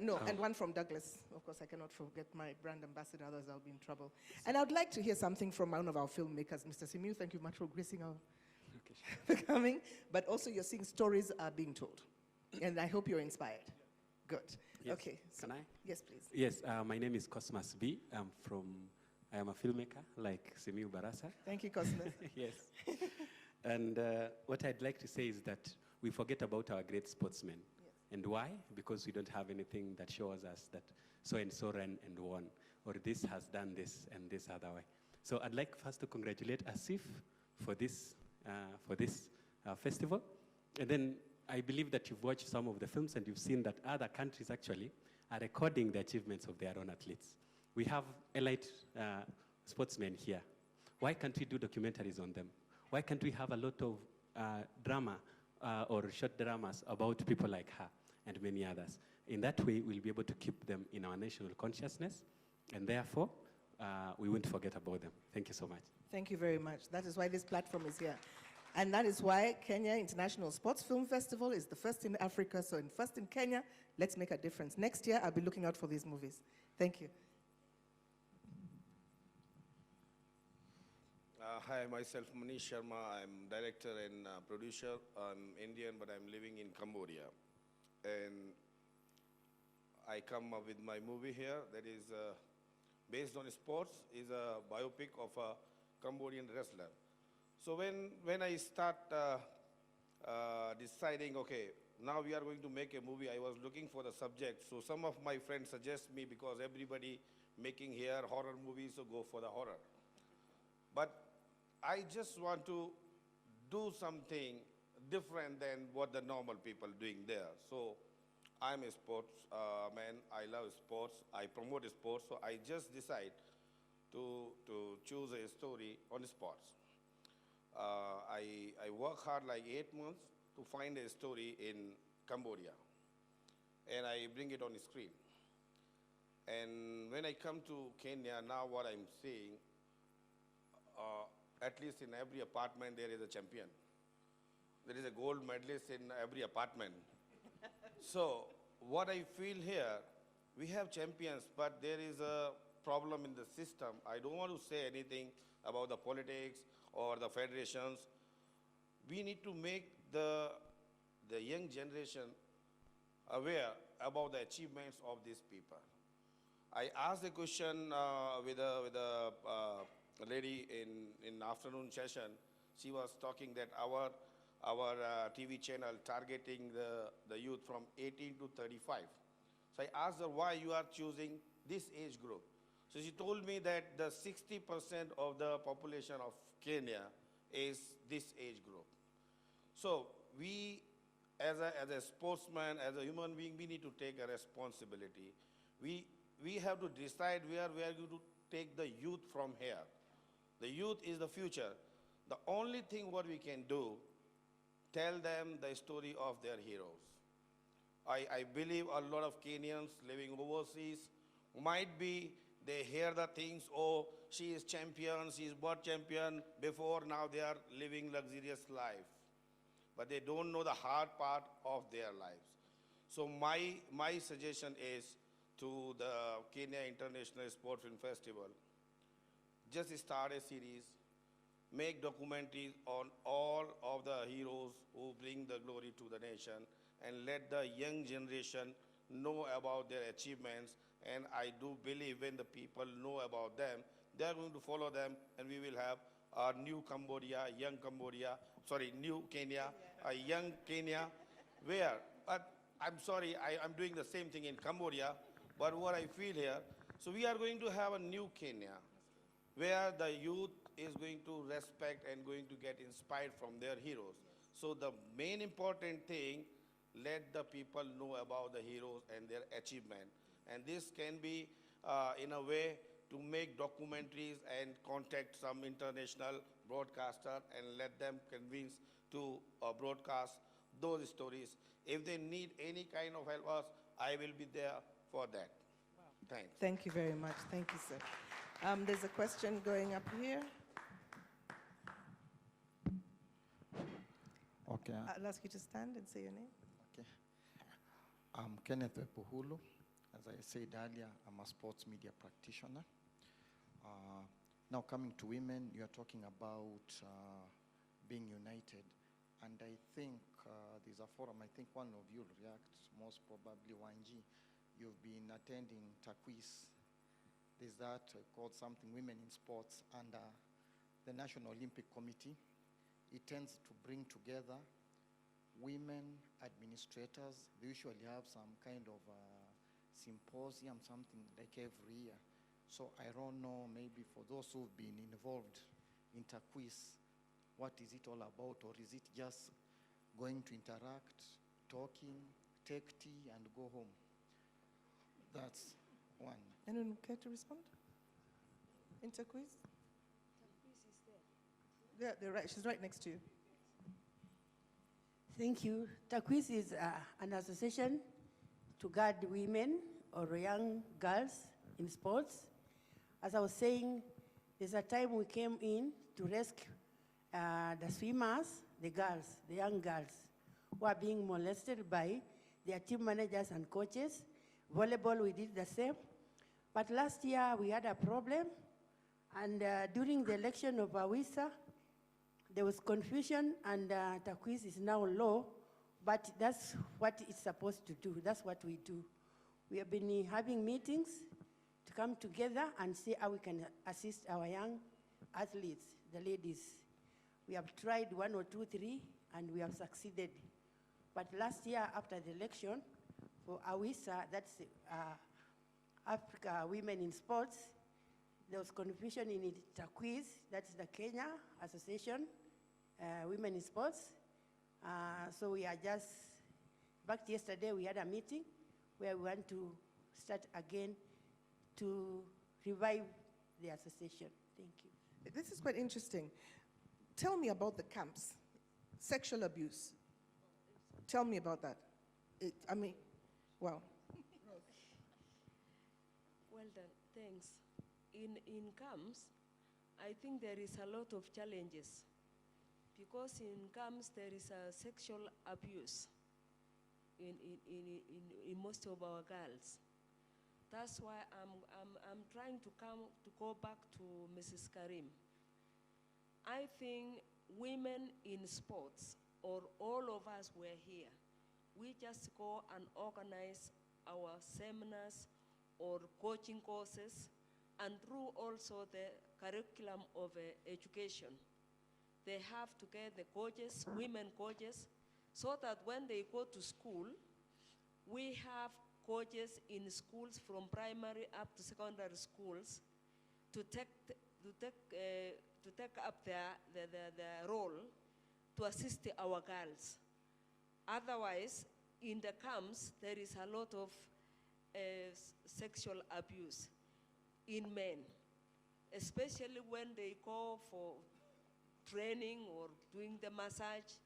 No, and one from Douglas. Of course, I cannot forget my brand ambassador, otherwise I'll be in trouble. And I'd like to hear something from one of our filmmakers, Mr. Simiu. Thank you much for gracing our coming. But also, you're seeing stories are being told, and I hope you're inspired. Good. Yes. Okay. So, can I? Yes, please. Yes, my name is Cosmas B. I am a filmmaker, like Simiu Barasa. Thank you, Cosmas. Yes. And what I'd like to say is that we forget about our great sportsmen. Yes. And why? Because we don't have anything that shows us that so-and-so ran and won, or this has done this and this other way. So I'd like first to congratulate ASIF for this festival. And then I believe that you've watched some of the films and you've seen that other countries actually are recording the achievements of their own athletes. We have elite sportsmen here. Why can't we do documentaries on them? Why can't we have a lot of drama or short dramas about people like her and many others? In that way, we'll be able to keep them in our national consciousness, and therefore, we won't forget about them. Thank you so much. Thank you very much. That is why this platform is here. And that is why Kenya International Sports Film Festival is the first in Africa, so first in Kenya, let's make a difference. Next year, I'll be looking out for these movies. Thank you. Hi, myself Manish Sharma. I'm director and producer. I'm Indian, but I'm living in Cambodia. And I come up with my movie here that is based on sports, is a biopic of a Cambodian wrestler. So when I start deciding, okay, now we are going to make a movie, I was looking for the subject. So some of my friends suggest me, because everybody making here horror movies, so go for the horror. But I just want to do something different than what the normal people doing there. So I'm a sports man. I love sports. I promote sports. So I just decide to choose a story on sports. I work hard like 8 months to find a story in Cambodia. And I bring it on the screen. And when I come to Kenya, now what I'm seeing, at least in every apartment, there is a champion. There is a gold medalist in every apartment. So what I feel here, we have champions, but there is a problem in the system. I don't want to say anything about the politics or the federations. We need to make the young generation aware about the achievements of these people. I asked a question with a lady in afternoon session. She was talking that our TV channel targeting the youth from 18 to 35. So I asked her why you are choosing this age group. So she told me that the 60% of the population of Kenya is this age group. So we as a sportsman, as a human being, we need to take a responsibility. We have to decide where we are going to take the youth from here. The youth is the future. The only thing what we can do, tell them the story of their heroes. I believe a lot of Kenyans living overseas might be, they hear the things, oh, she is champion, she is world champion, before now they are living luxurious life. But they don't know the hard part of their lives. So my suggestion is to the Kenya International Sport Film Festival, just start a series, make documentaries on all of the heroes who bring the glory to the nation, and let the young generation know about their achievements. And I do believe when the people know about them, they are going to follow them, and we will have a new Cambodia, young Cambodia, sorry, new Kenya, a young Kenya, where, I'm sorry, I'm doing the same thing in Cambodia, but what I feel here, so we are going to have a new Kenya, where the youth is going to respect and going to get inspired from their heroes. So the main important thing, let the people know about the heroes and their achievement. And this can be, in a way, to make documentaries and contact some international broadcaster and let them convince to broadcast those stories. If they need any kind of help, I will be there for that. Wow. Thanks. Thank you very much. Thank you, sir. There's a question going up here. Okay. I'll ask you to stand and say your name. Okay. I'm Kenneth Epuhulu. As I said earlier, I'm a sports media practitioner. Now coming to women, you are talking about being united. And I think there's a forum, I think one of you will react, most probably Wanji. You've been attending TAQUIS. There's that called something Women in Sports under the National Olympic Committee. It tends to bring together women administrators. They usually have some kind of symposium, something like every year. So I don't know, maybe for those who've been involved in TAQUIS, what is it all about? Or is it just going to interact, talking, take tea, and go home? That's one. Anyone care to respond? Interquiz? TAQUIS is there. Yeah, they're right. She's right next to you. Thank you. TAQUIS is an association to guide women or young girls in sports. As I was saying, there's a time we came in to rescue the swimmers, the girls, the young girls, who are being molested by their team managers and coaches. Volleyball, we did the same. But last year, we had a problem. And during the election of Awisa, there was confusion, and TAQUIS is now law, but that's what it's supposed to do. That's what we do. We have been having meetings to come together and see how we can assist our young athletes, the ladies. We have tried 1 or 2, 3, and we have succeeded. But last year, after the election, for Awisa, that's Africa Women in Sports, there was confusion in TAQUIS, that's the Kenya Association, Women in Sports. So we are just, back yesterday we had a meeting where we want to start again to revive the association. Thank you. This is quite interesting. Tell me about the camps, sexual abuse. Tell me about that. Wow. Well done, thanks. In camps, I think there is a lot of challenges because in camps there is a sexual abuse in most of our girls. That's why I'm trying to go back to Mrs. Karim. I think women in sports, or all of us were here, we just go and organize our seminars or coaching courses, and through also the curriculum of education. They have to get the coaches, women coaches, so that when they go to school, we have coaches in schools from primary up to secondary schools to take up their role to assist our girls. Otherwise, in the camps, there is a lot of sexual abuse in men, especially when they go for training or doing the massage.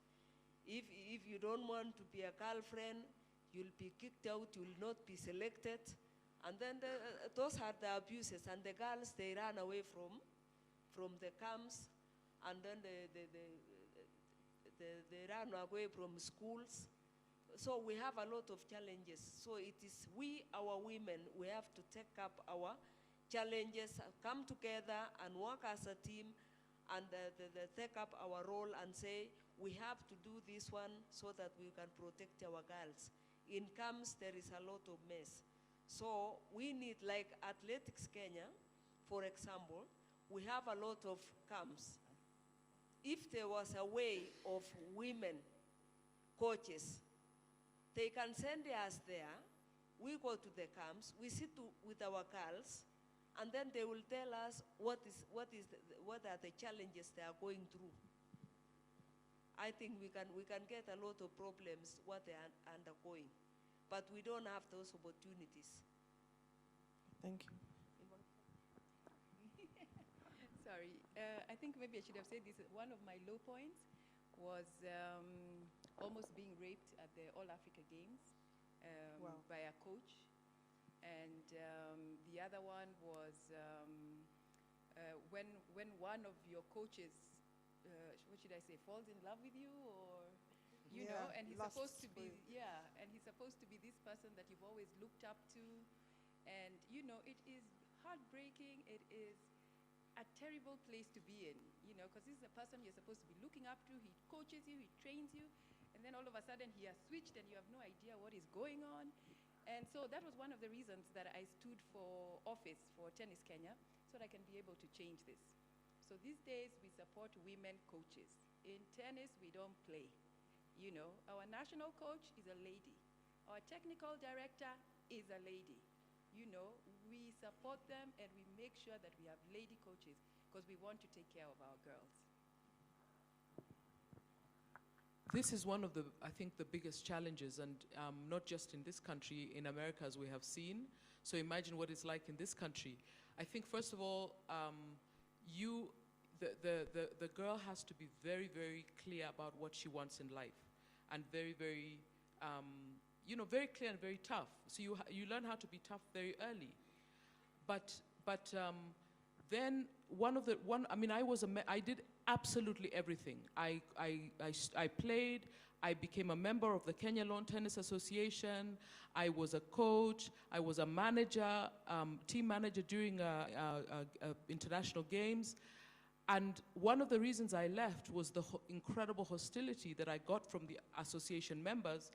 If you don't want to be a girlfriend, you'll be kicked out, you'll not be selected. And then those are the abuses. And the girls, they run away from the camps, and then they run away from schools. So we have a lot of challenges. So it is we, our women, we have to take up our challenges, come together and work as a team, and take up our role and say, we have to do this one so that we can protect our girls. In camps, there is a lot of mess. So we need, like Athletics Kenya, for example, we have a lot of camps. If there was a way of women coaches, they can send us there, we go to the camps, we sit with our girls, and then they will tell us what are the challenges they are going through. I think we can get a lot of problems what they are undergoing, but we don't have those opportunities. Thank you. Sorry, I think maybe I should have said this. One of my low points was almost being raped at the All Africa Games by a coach. And the other one was when one of your coaches, what should I say, falls in love with you, or you know, and he's supposed to be, and he's supposed to be this person that you've always looked up to, and you know, it is heartbreaking. It is a terrible place to be in, you know, because this is a person you're supposed to be looking up to. He coaches you, he trains you, and then all of a sudden he has switched, and you have no idea what is going on. And so that was one of the reasons that I stood for office for Tennis Kenya, so that I can be able to change this. So these days, we support women coaches. In tennis, we don't play. You know, our national coach is a lady. Our technical director is a lady. You know, we support them and we make sure that we have lady coaches because we want to take care of our girls. This is one of the, I think, the biggest challenges, and not just in this country, in America, as we have seen. So imagine what it's like in this country. I think, first of all, the girl has to be very, very clear about what she wants in life, and very, very, you know, very clear and very tough. So you learn how to be tough very early. But then I mean, I did absolutely everything. I played, I became a member of the Kenya Lawn Tennis Association, I was a coach, I was a manager, team manager during international games. And one of the reasons I left was the incredible hostility that I got from the association members,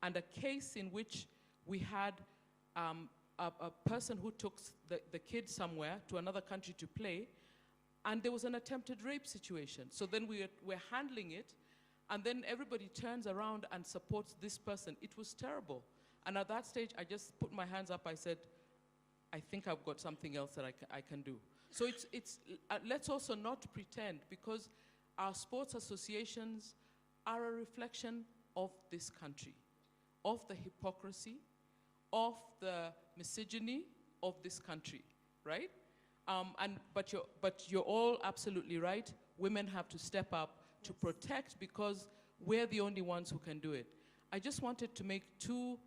and a case in which we had a person who took the kid somewhere to another country to play, and there was an attempted rape situation. So then we're handling it, and then everybody turns around and supports this person. It was terrible. And at that stage, I just put my hands up. I said, I think I've got something else that I can do. So let's also not pretend, because our sports associations are a reflection of this country, of the hypocrisy, of the misogyny of this country, right? But you're all absolutely right. Women have to step up to protect, because we're the only ones who can do it. I just wanted to make two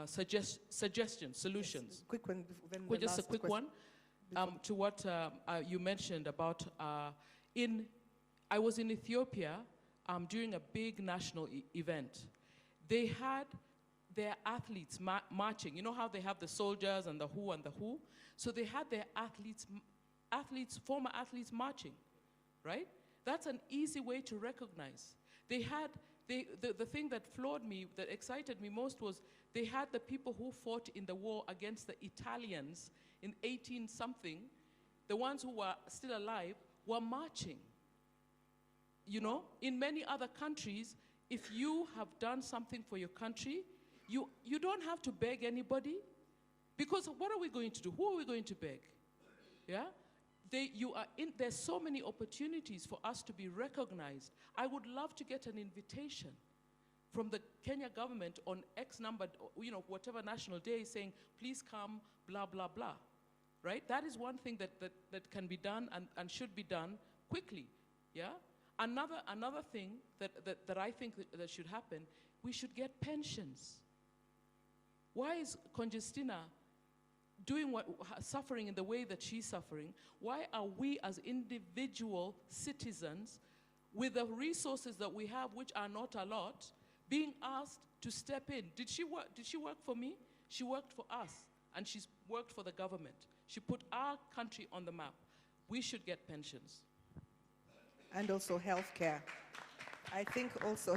suggestions, solutions. Yes, quick one. Just a quick one to what you mentioned about, I was in Ethiopia during a big national event. They had their athletes marching. You know how they have the soldiers and the who and the who? So they had their former athletes marching, right? That's an easy way to recognize. They had, the thing that floored me, that excited me most, was they had the people who fought in the war against the Italians in 18-something, the ones who were still alive, were marching. You know, in many other countries, if you have done something for your country, you don't have to beg anybody, because what are we going to do? Who are we going to beg? Yeah? there's so many opportunities for us to be recognized. I would love to get an invitation from the Kenya government on X number, whatever national day, saying, please come, blah, blah, blah, right? That is one thing that can be done and should be done quickly, yeah? Another thing that I think that should happen, we should get pensions. Why is Conjestina suffering in the way that she's suffering? Why are we as individual citizens, with the resources that we have, which are not a lot, being asked to step in? Did she work for me? She worked for us, and she's worked for the government. She put our country on the map. We should get pensions. And also health care. I think also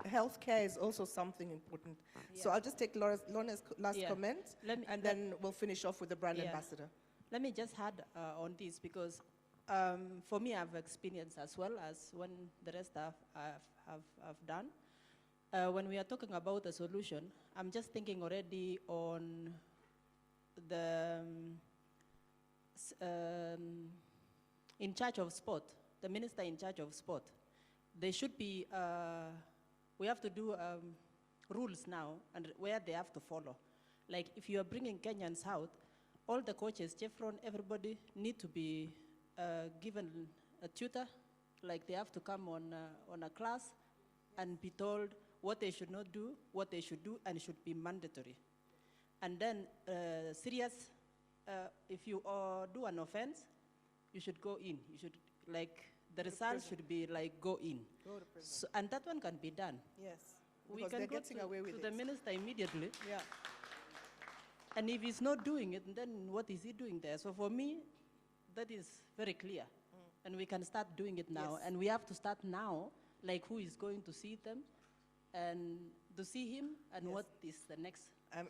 health care is also something important. Yeah. So I'll just take Lorna's last comment, then we'll finish off with the brand ambassador. Let me just add on this, because for me, I've experienced as well as when the rest have done. When we are talking about a solution, I'm just thinking already on the in charge of sport, the minister in charge of sport. They should be, we have to do rules now and where they have to follow. Like if you are bringing Kenyans out, all the coaches, Chevron, everybody need to be given a tutor. Like they have to come on a class and be told what they should not do, what they should do, and it should be mandatory. And then serious, if you do an offense, you should go in. You should, like, the results should be like go in. Go to prison. So, and that one can be done. Yes. We can go to the minister immediately. Yeah. And if he's not doing it, then what is he doing there? So for me, that is very clear. And we can start doing it now. Yes. And we have to start now, like who is going to see them and to see him and what is the next.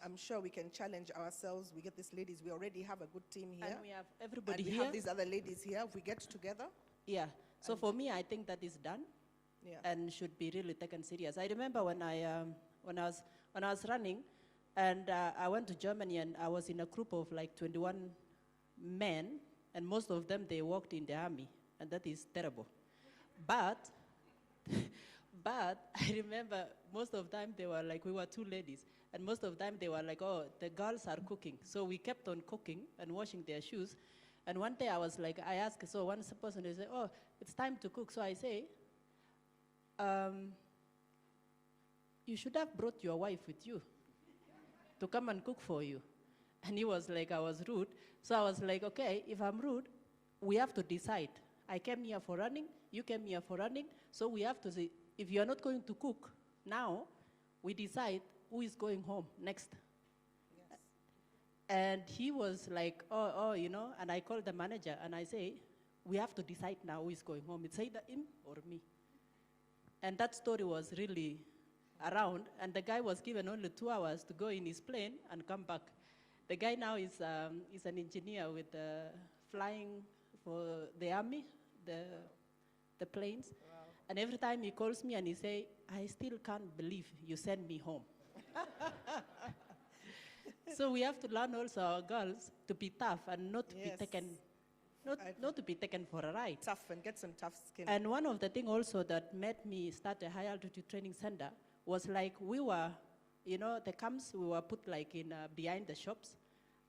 I'm sure we can challenge ourselves. We get these ladies. We already have a good team here. And we have everybody and we here. have these other ladies here. If we get together. Yeah. So for me, I think that is done, and should be really taken serious. I remember when I was running, and I went to Germany, and I was in a group of like 21 men, and most of them they worked in the army, and that is terrible. But I remember most of the time they were like, we were two ladies, and most of the time they were like, oh, the girls are cooking. So we kept on cooking and washing their shoes. And one day I was like, I asked, so one person they say, oh, it's time to cook. So I say, you should have brought your wife with you to come and cook for you. And he was like, I was rude. So I was like, okay, if I'm rude, we have to decide. I came here for running, you came here for running, so we have to say, if you're not going to cook now, we decide who is going home next. Yes. And he was like, oh, and I called the manager and I say, we have to decide now who is going home. It's either him or me. And that story was really around, and the guy was given only 2 hours to go in his plane and come back. The guy now is an engineer with flying for the army, the planes. Wow. And every time he calls me and he say, I still can't believe you sent me home. So we have to learn also our girls to be tough and not to be taken, not to be taken for a ride. Tough and get some tough skin. And one of the things also that made me start a high altitude training center was like we were, the camps we were put like in behind the shops,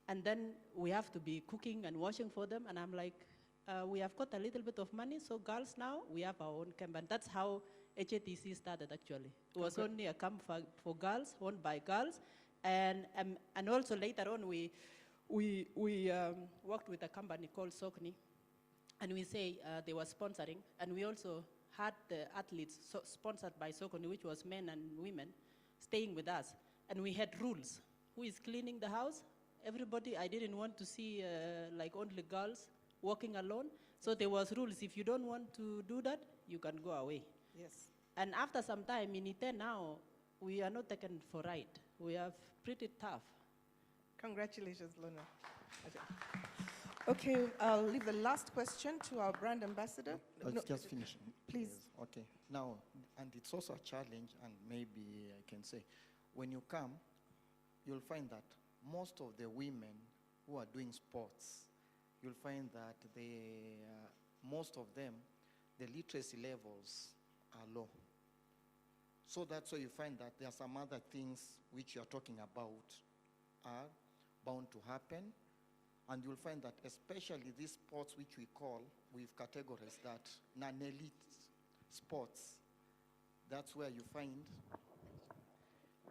and then we have to be cooking and washing for them. And I'm like, we have got a little bit of money, so girls now, we have our own camp. And that's how HATC started actually. It was only a camp for girls, owned by girls. And also later on, we worked with a company called Sokni. And we say they were sponsoring. And we also had the athletes sponsored by Sokni, which was men and women, staying with us. And we had rules. Who is cleaning the house? Everybody, I didn't want to see like only girls walking alone. So there was rules. If you don't want to do that, you can go away. Yes. And after some time, in Ite now, we are not taken for ride. We are pretty tough. Congratulations, Lorna. Okay, I'll leave the last question to our brand ambassador. Let's just finish. Please. Yes. Okay. Now, and it's also a challenge, and maybe I can say, when you come, you'll find that most of the women who are doing sports, you'll find that most of them, the literacy levels are low. So that's why you find that there are some other things which you're talking about are bound to happen. And you'll find that especially these sports which we call, we've categorized that non-elite sports. That's where you find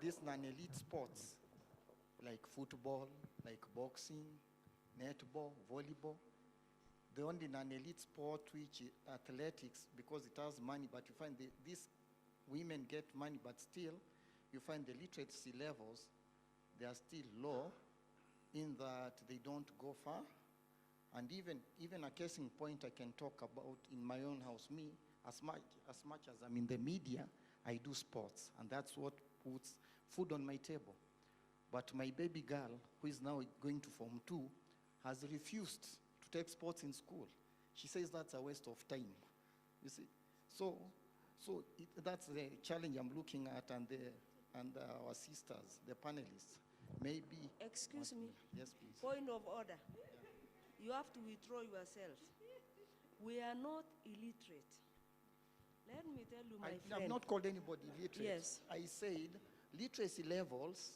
these non-elite sports like football, like boxing, netball, volleyball. The only non-elite sport which is athletics, because it has money, but you find these women get money, but still you find the literacy levels, they are still low in that they don't go far. And even a case in point I can talk about in my own house, me, as much as I'm in the media, I do sports, and that's what puts food on my table. But my baby girl, who is now going to Form 2, has refused to take sports in school. She says that's a waste of time, you see. So that's the challenge I'm looking at, and our sisters, the panelists, maybe. Excuse me. Yes, please. Point of order. You have to withdraw yourself. We are not illiterate. Let me tell you, my friend. I've not called anybody illiterate. Yes. I said literacy levels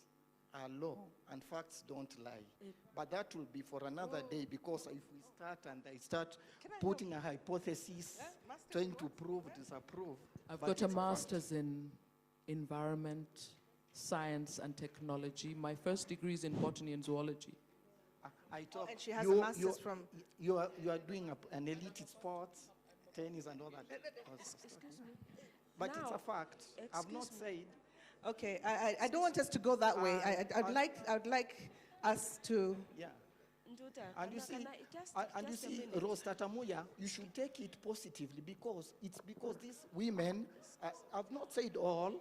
are low, and facts don't lie. But that will be for another day, because if we start and I start putting a hypothesis, trying to prove, disapprove. I've got a master's in environment, science, and technology. My first degree is in botany and zoology. And she has a master's from... You are doing an elite sports, tennis and all that. Excuse me. But Now, it's a fact. I've not said... Okay, I don't want us to go that way. I'd like us to... Yeah. And you see, Rose Tata MUYA, you should take it positively, because these women, I've not said all,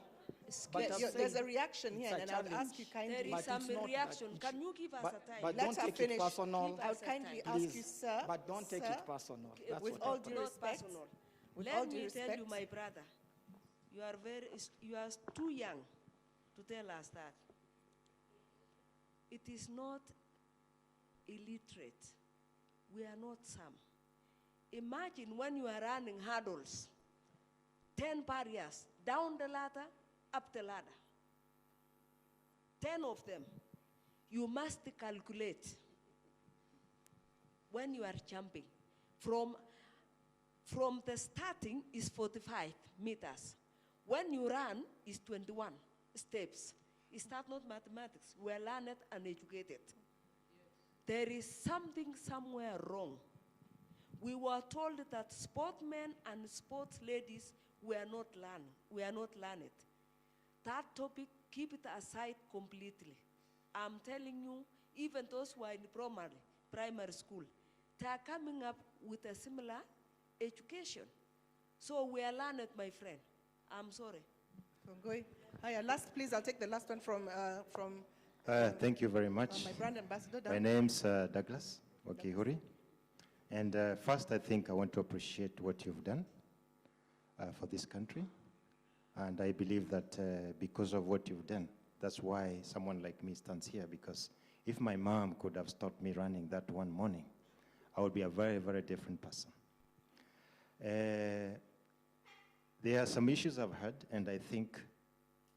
but there's a reaction here, and I'll ask you kindly. There is some reaction. Can you give us a time? But don't take it personal. I'll kindly ask you, sir. But don't take it personal. With all due respect. Let me tell you, my brother, you are too young to tell us that. It is not illiterate. We are not some. Imagine when you are running hurdles, 10 barriers, down the ladder, up the ladder. 10 of them. You must calculate when you are jumping. From the starting is 45 meters. When you run is 21 steps. It's not mathematics. We are learned and educated. There is something somewhere wrong. We were told that sportsmen and sports ladies were not learned. We are not learned. That topic, keep it aside completely. I'm telling you, even those who are in primary school, they are coming up with a similar education. So we are learned, my friend. I'm sorry. Hiya, last, please. I'll take the last one from thank you very much. my brand ambassador. My name's Douglas Wakihuri. And first, I think I want to appreciate what you've done for this country. And I believe that because of what you've done, that's why someone like me stands here. Because if my mom could have stopped me running that one morning, I would be a very, very different person. There are some issues I've had, and I think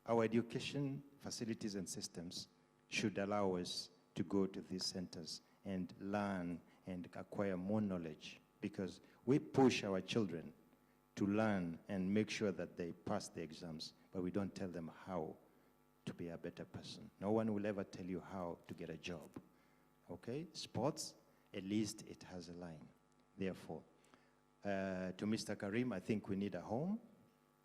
our education facilities and systems should allow us to go to these centers and learn and acquire more knowledge, because we push our children to learn and make sure that they pass the exams, but we don't tell them how to be a better person. No one will ever tell you how to get a job. Okay? Sports, at least it has a line. Therefore, to Mr. Karim, I think we need a home.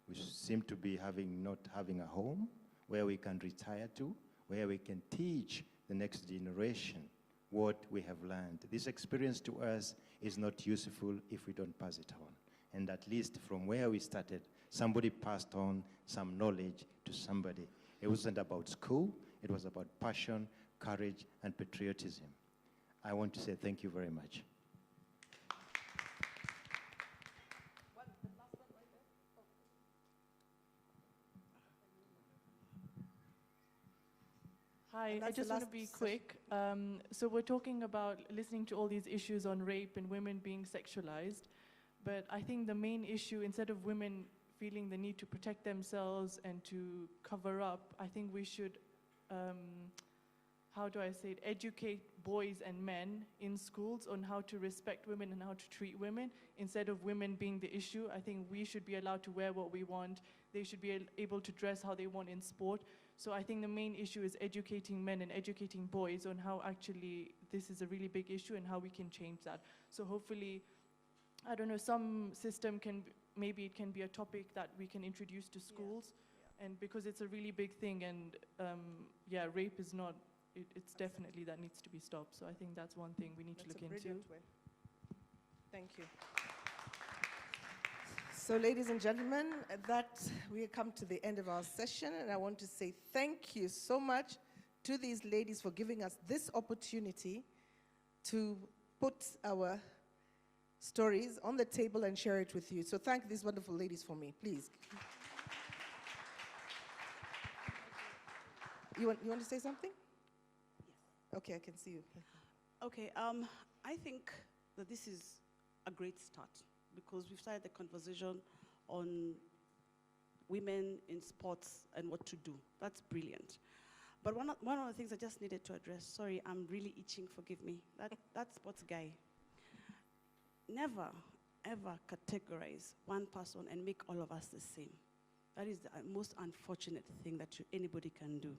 We seem to be not having a home where we can retire to, where we can teach the next generation what we have learned. This experience to us is not useful if we don't pass it on. And at least from where we started, somebody passed on some knowledge to somebody. It wasn't about school, it was about passion, courage, and patriotism. I want to say thank you very much. Hi, And I that's the just want to last be session. quick. So we're talking about listening to all these issues on rape and women being sexualized, but I think the main issue, instead of women feeling the need to protect themselves and to cover up, I think we should, how do I say it, educate boys and men in schools on how to respect women and how to treat women. Instead of women being the issue, I think we should be allowed to wear what we want. They should be able to dress how they want in sport. So I think the main issue is educating men and educating boys on how actually this is a really big issue and how we can change that. So hopefully, I don't know, some system can, maybe it can be a topic that we can introduce to schools. And because it's a really big thing, and yeah, rape is not, it's definitely that needs to be stopped. So I think that's one thing we need to look into. Brilliant way. Thank you. So, ladies and gentlemen, that we have come to the end of our session, and I want to say thank you so much to these ladies for giving us this opportunity to put our stories on the table and share it with you. So thank these wonderful ladies for me, please. You want to say something? Yes. Okay, I can see you. Okay, I think that this is a great start because we've started the conversation on women in sports and what to do. That's brilliant. But one of the things I just needed to address, sorry, I'm really itching, forgive me, that sports guy. Never, ever categorize one person and make all of us the same. That is the most unfortunate thing that anybody can do.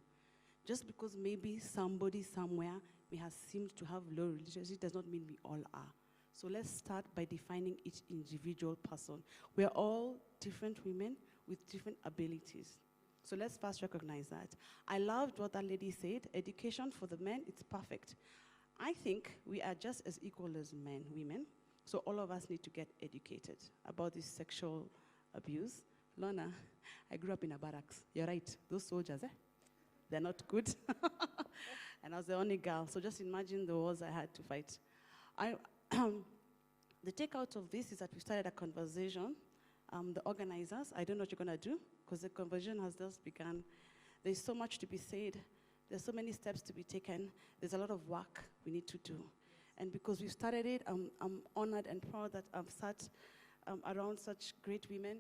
Just because maybe somebody somewhere may have seemed to have low literacy does not mean we all are. So let's start by defining each individual person. We are all different women with different abilities. So let's first recognize that. I loved what that lady said. Education for the men, it's perfect. I think we are just as equal as men, women. So all of us need to get educated about this sexual abuse. Lorna, I grew up in a barracks. You're right, those soldiers, they're not good. And I was the only girl, so just imagine the wars I had to fight. The takeout of this is that we started a conversation. The organizers, I don't know what you're gonna do, because the conversation has just begun. There's so much to be said. There's so many steps to be taken. There's a lot of work we need to do. And because we started it, I'm honored and proud that I've sat around such great women.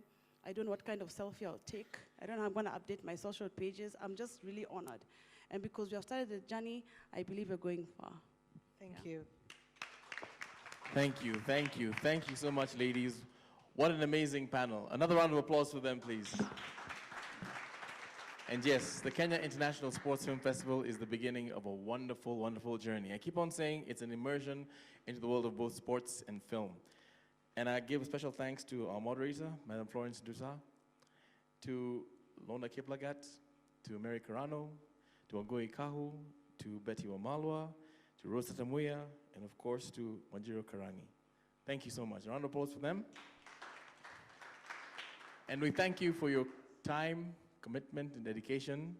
I don't know what kind of selfie I'll take. I don't know how I'm going to update my social pages. I'm just really honored. And because we have started the journey, I believe we're going far. Thank you. Thank you, thank you. Thank you so much, ladies. What an amazing panel. Another round of applause for them, please. And yes, the Kenya International Sports Film Festival is the beginning of a wonderful, wonderful journey. I keep on saying it's an immersion into the world of both sports and film. And I give special thanks to our moderator, Madam Florence NDUTA, to LORNA KIPLAGAT, to Mary KARANO, to WANGUI IKAHU, to Betty WAMALWA, to Rosa MUYA, and of course to WANJIRU KARANI. Thank you so much. A round of applause for them. And we thank you for your time, commitment, and dedication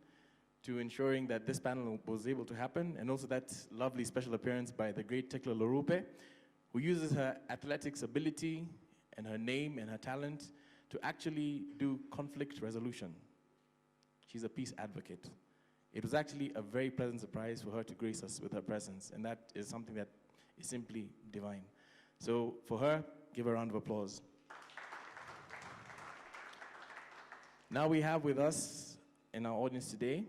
to ensuring that this panel was able to happen, and also that lovely special appearance by the great Tekla Lorupe, who uses her athletics ability and her name and her talent to actually do conflict resolution. She's a peace advocate. It was actually a very pleasant surprise for her to grace us with her presence, and that is something that is simply divine. So for her, give her a round of applause. Now we have with us in our audience today,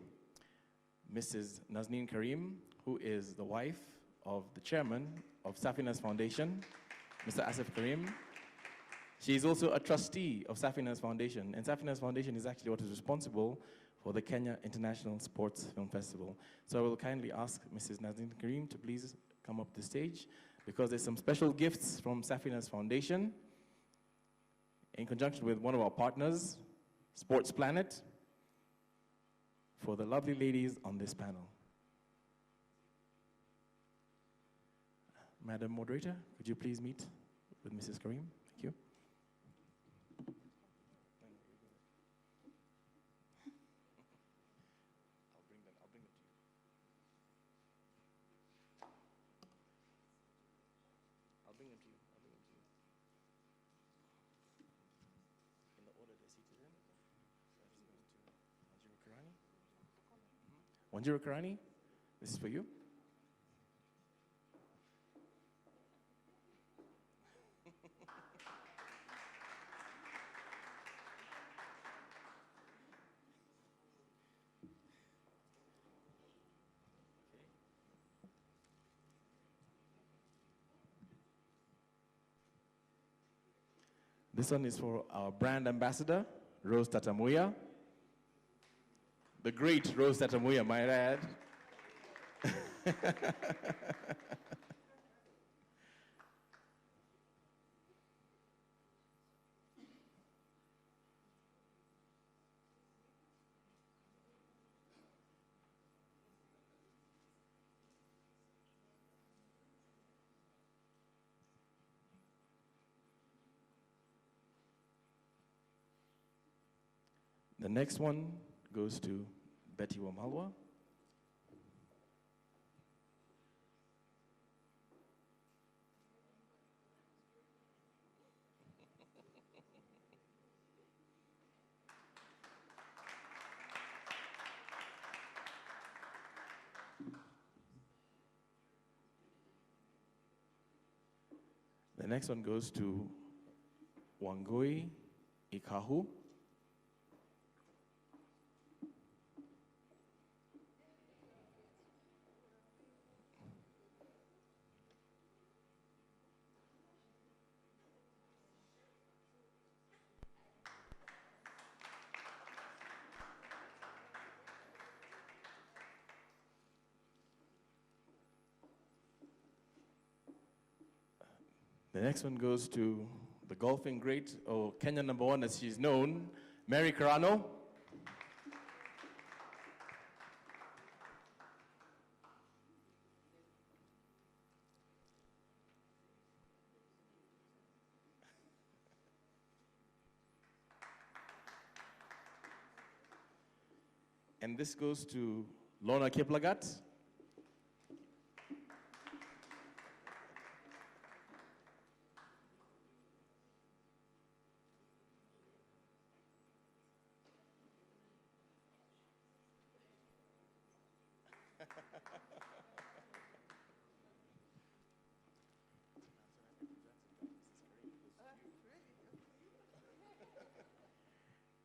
Mrs. Nazneen Karim, who is the wife of the chairman of Safina's Foundation, Mr. Asif Karim. She is also a trustee of Safina's Foundation, and Safina's Foundation is actually what is responsible for the Kenya International Sports Film Festival. So I will kindly ask Mrs. Nazneen Karim to please come up to the stage, because there's some special gifts from Safina's Foundation in conjunction with one of our partners, Sports Planet, for the lovely ladies on this panel. Madam Moderator, could you please meet with Mrs. Karim? Thank you. I'll bring them to you. I'll bring them to you. In the order they're seated in. Wanjiru Karani? Wanjiru Karani? This is for you. This one is for our brand ambassador, Rose TATA MUYA. The great Rose TATA MUYA, might I add. The next one goes to Betty WAMALWA. The next one goes to WANGUI, IKAHU. The next one goes to the golfing great, or Kenya #1 as she's known, Mary KARANO. And this goes to LORNA KIPLAGAT.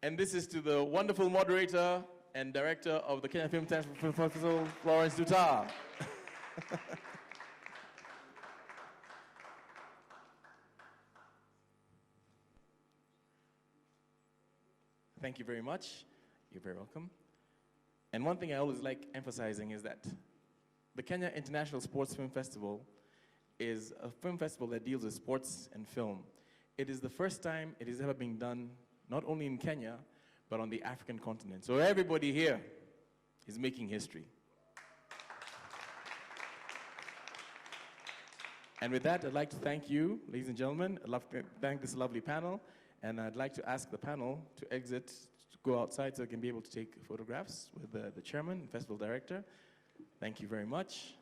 And this is to the wonderful moderator and director of the Kenya Film Festival, FLORENCE NDUTA. Thank you very much. You're very welcome. And one thing I always like emphasizing is that the Kenya International Sports Film Festival is a film festival that deals with sports and film. It is the first time it has ever been done not only in Kenya, but on the African continent. So everybody here is making history. And with that, I'd like to thank you, ladies and gentlemen. I'd love to thank this lovely panel, and I'd like to ask the panel to exit, to go outside so they can be able to take photographs with the chairman, the festival director. Thank you very much.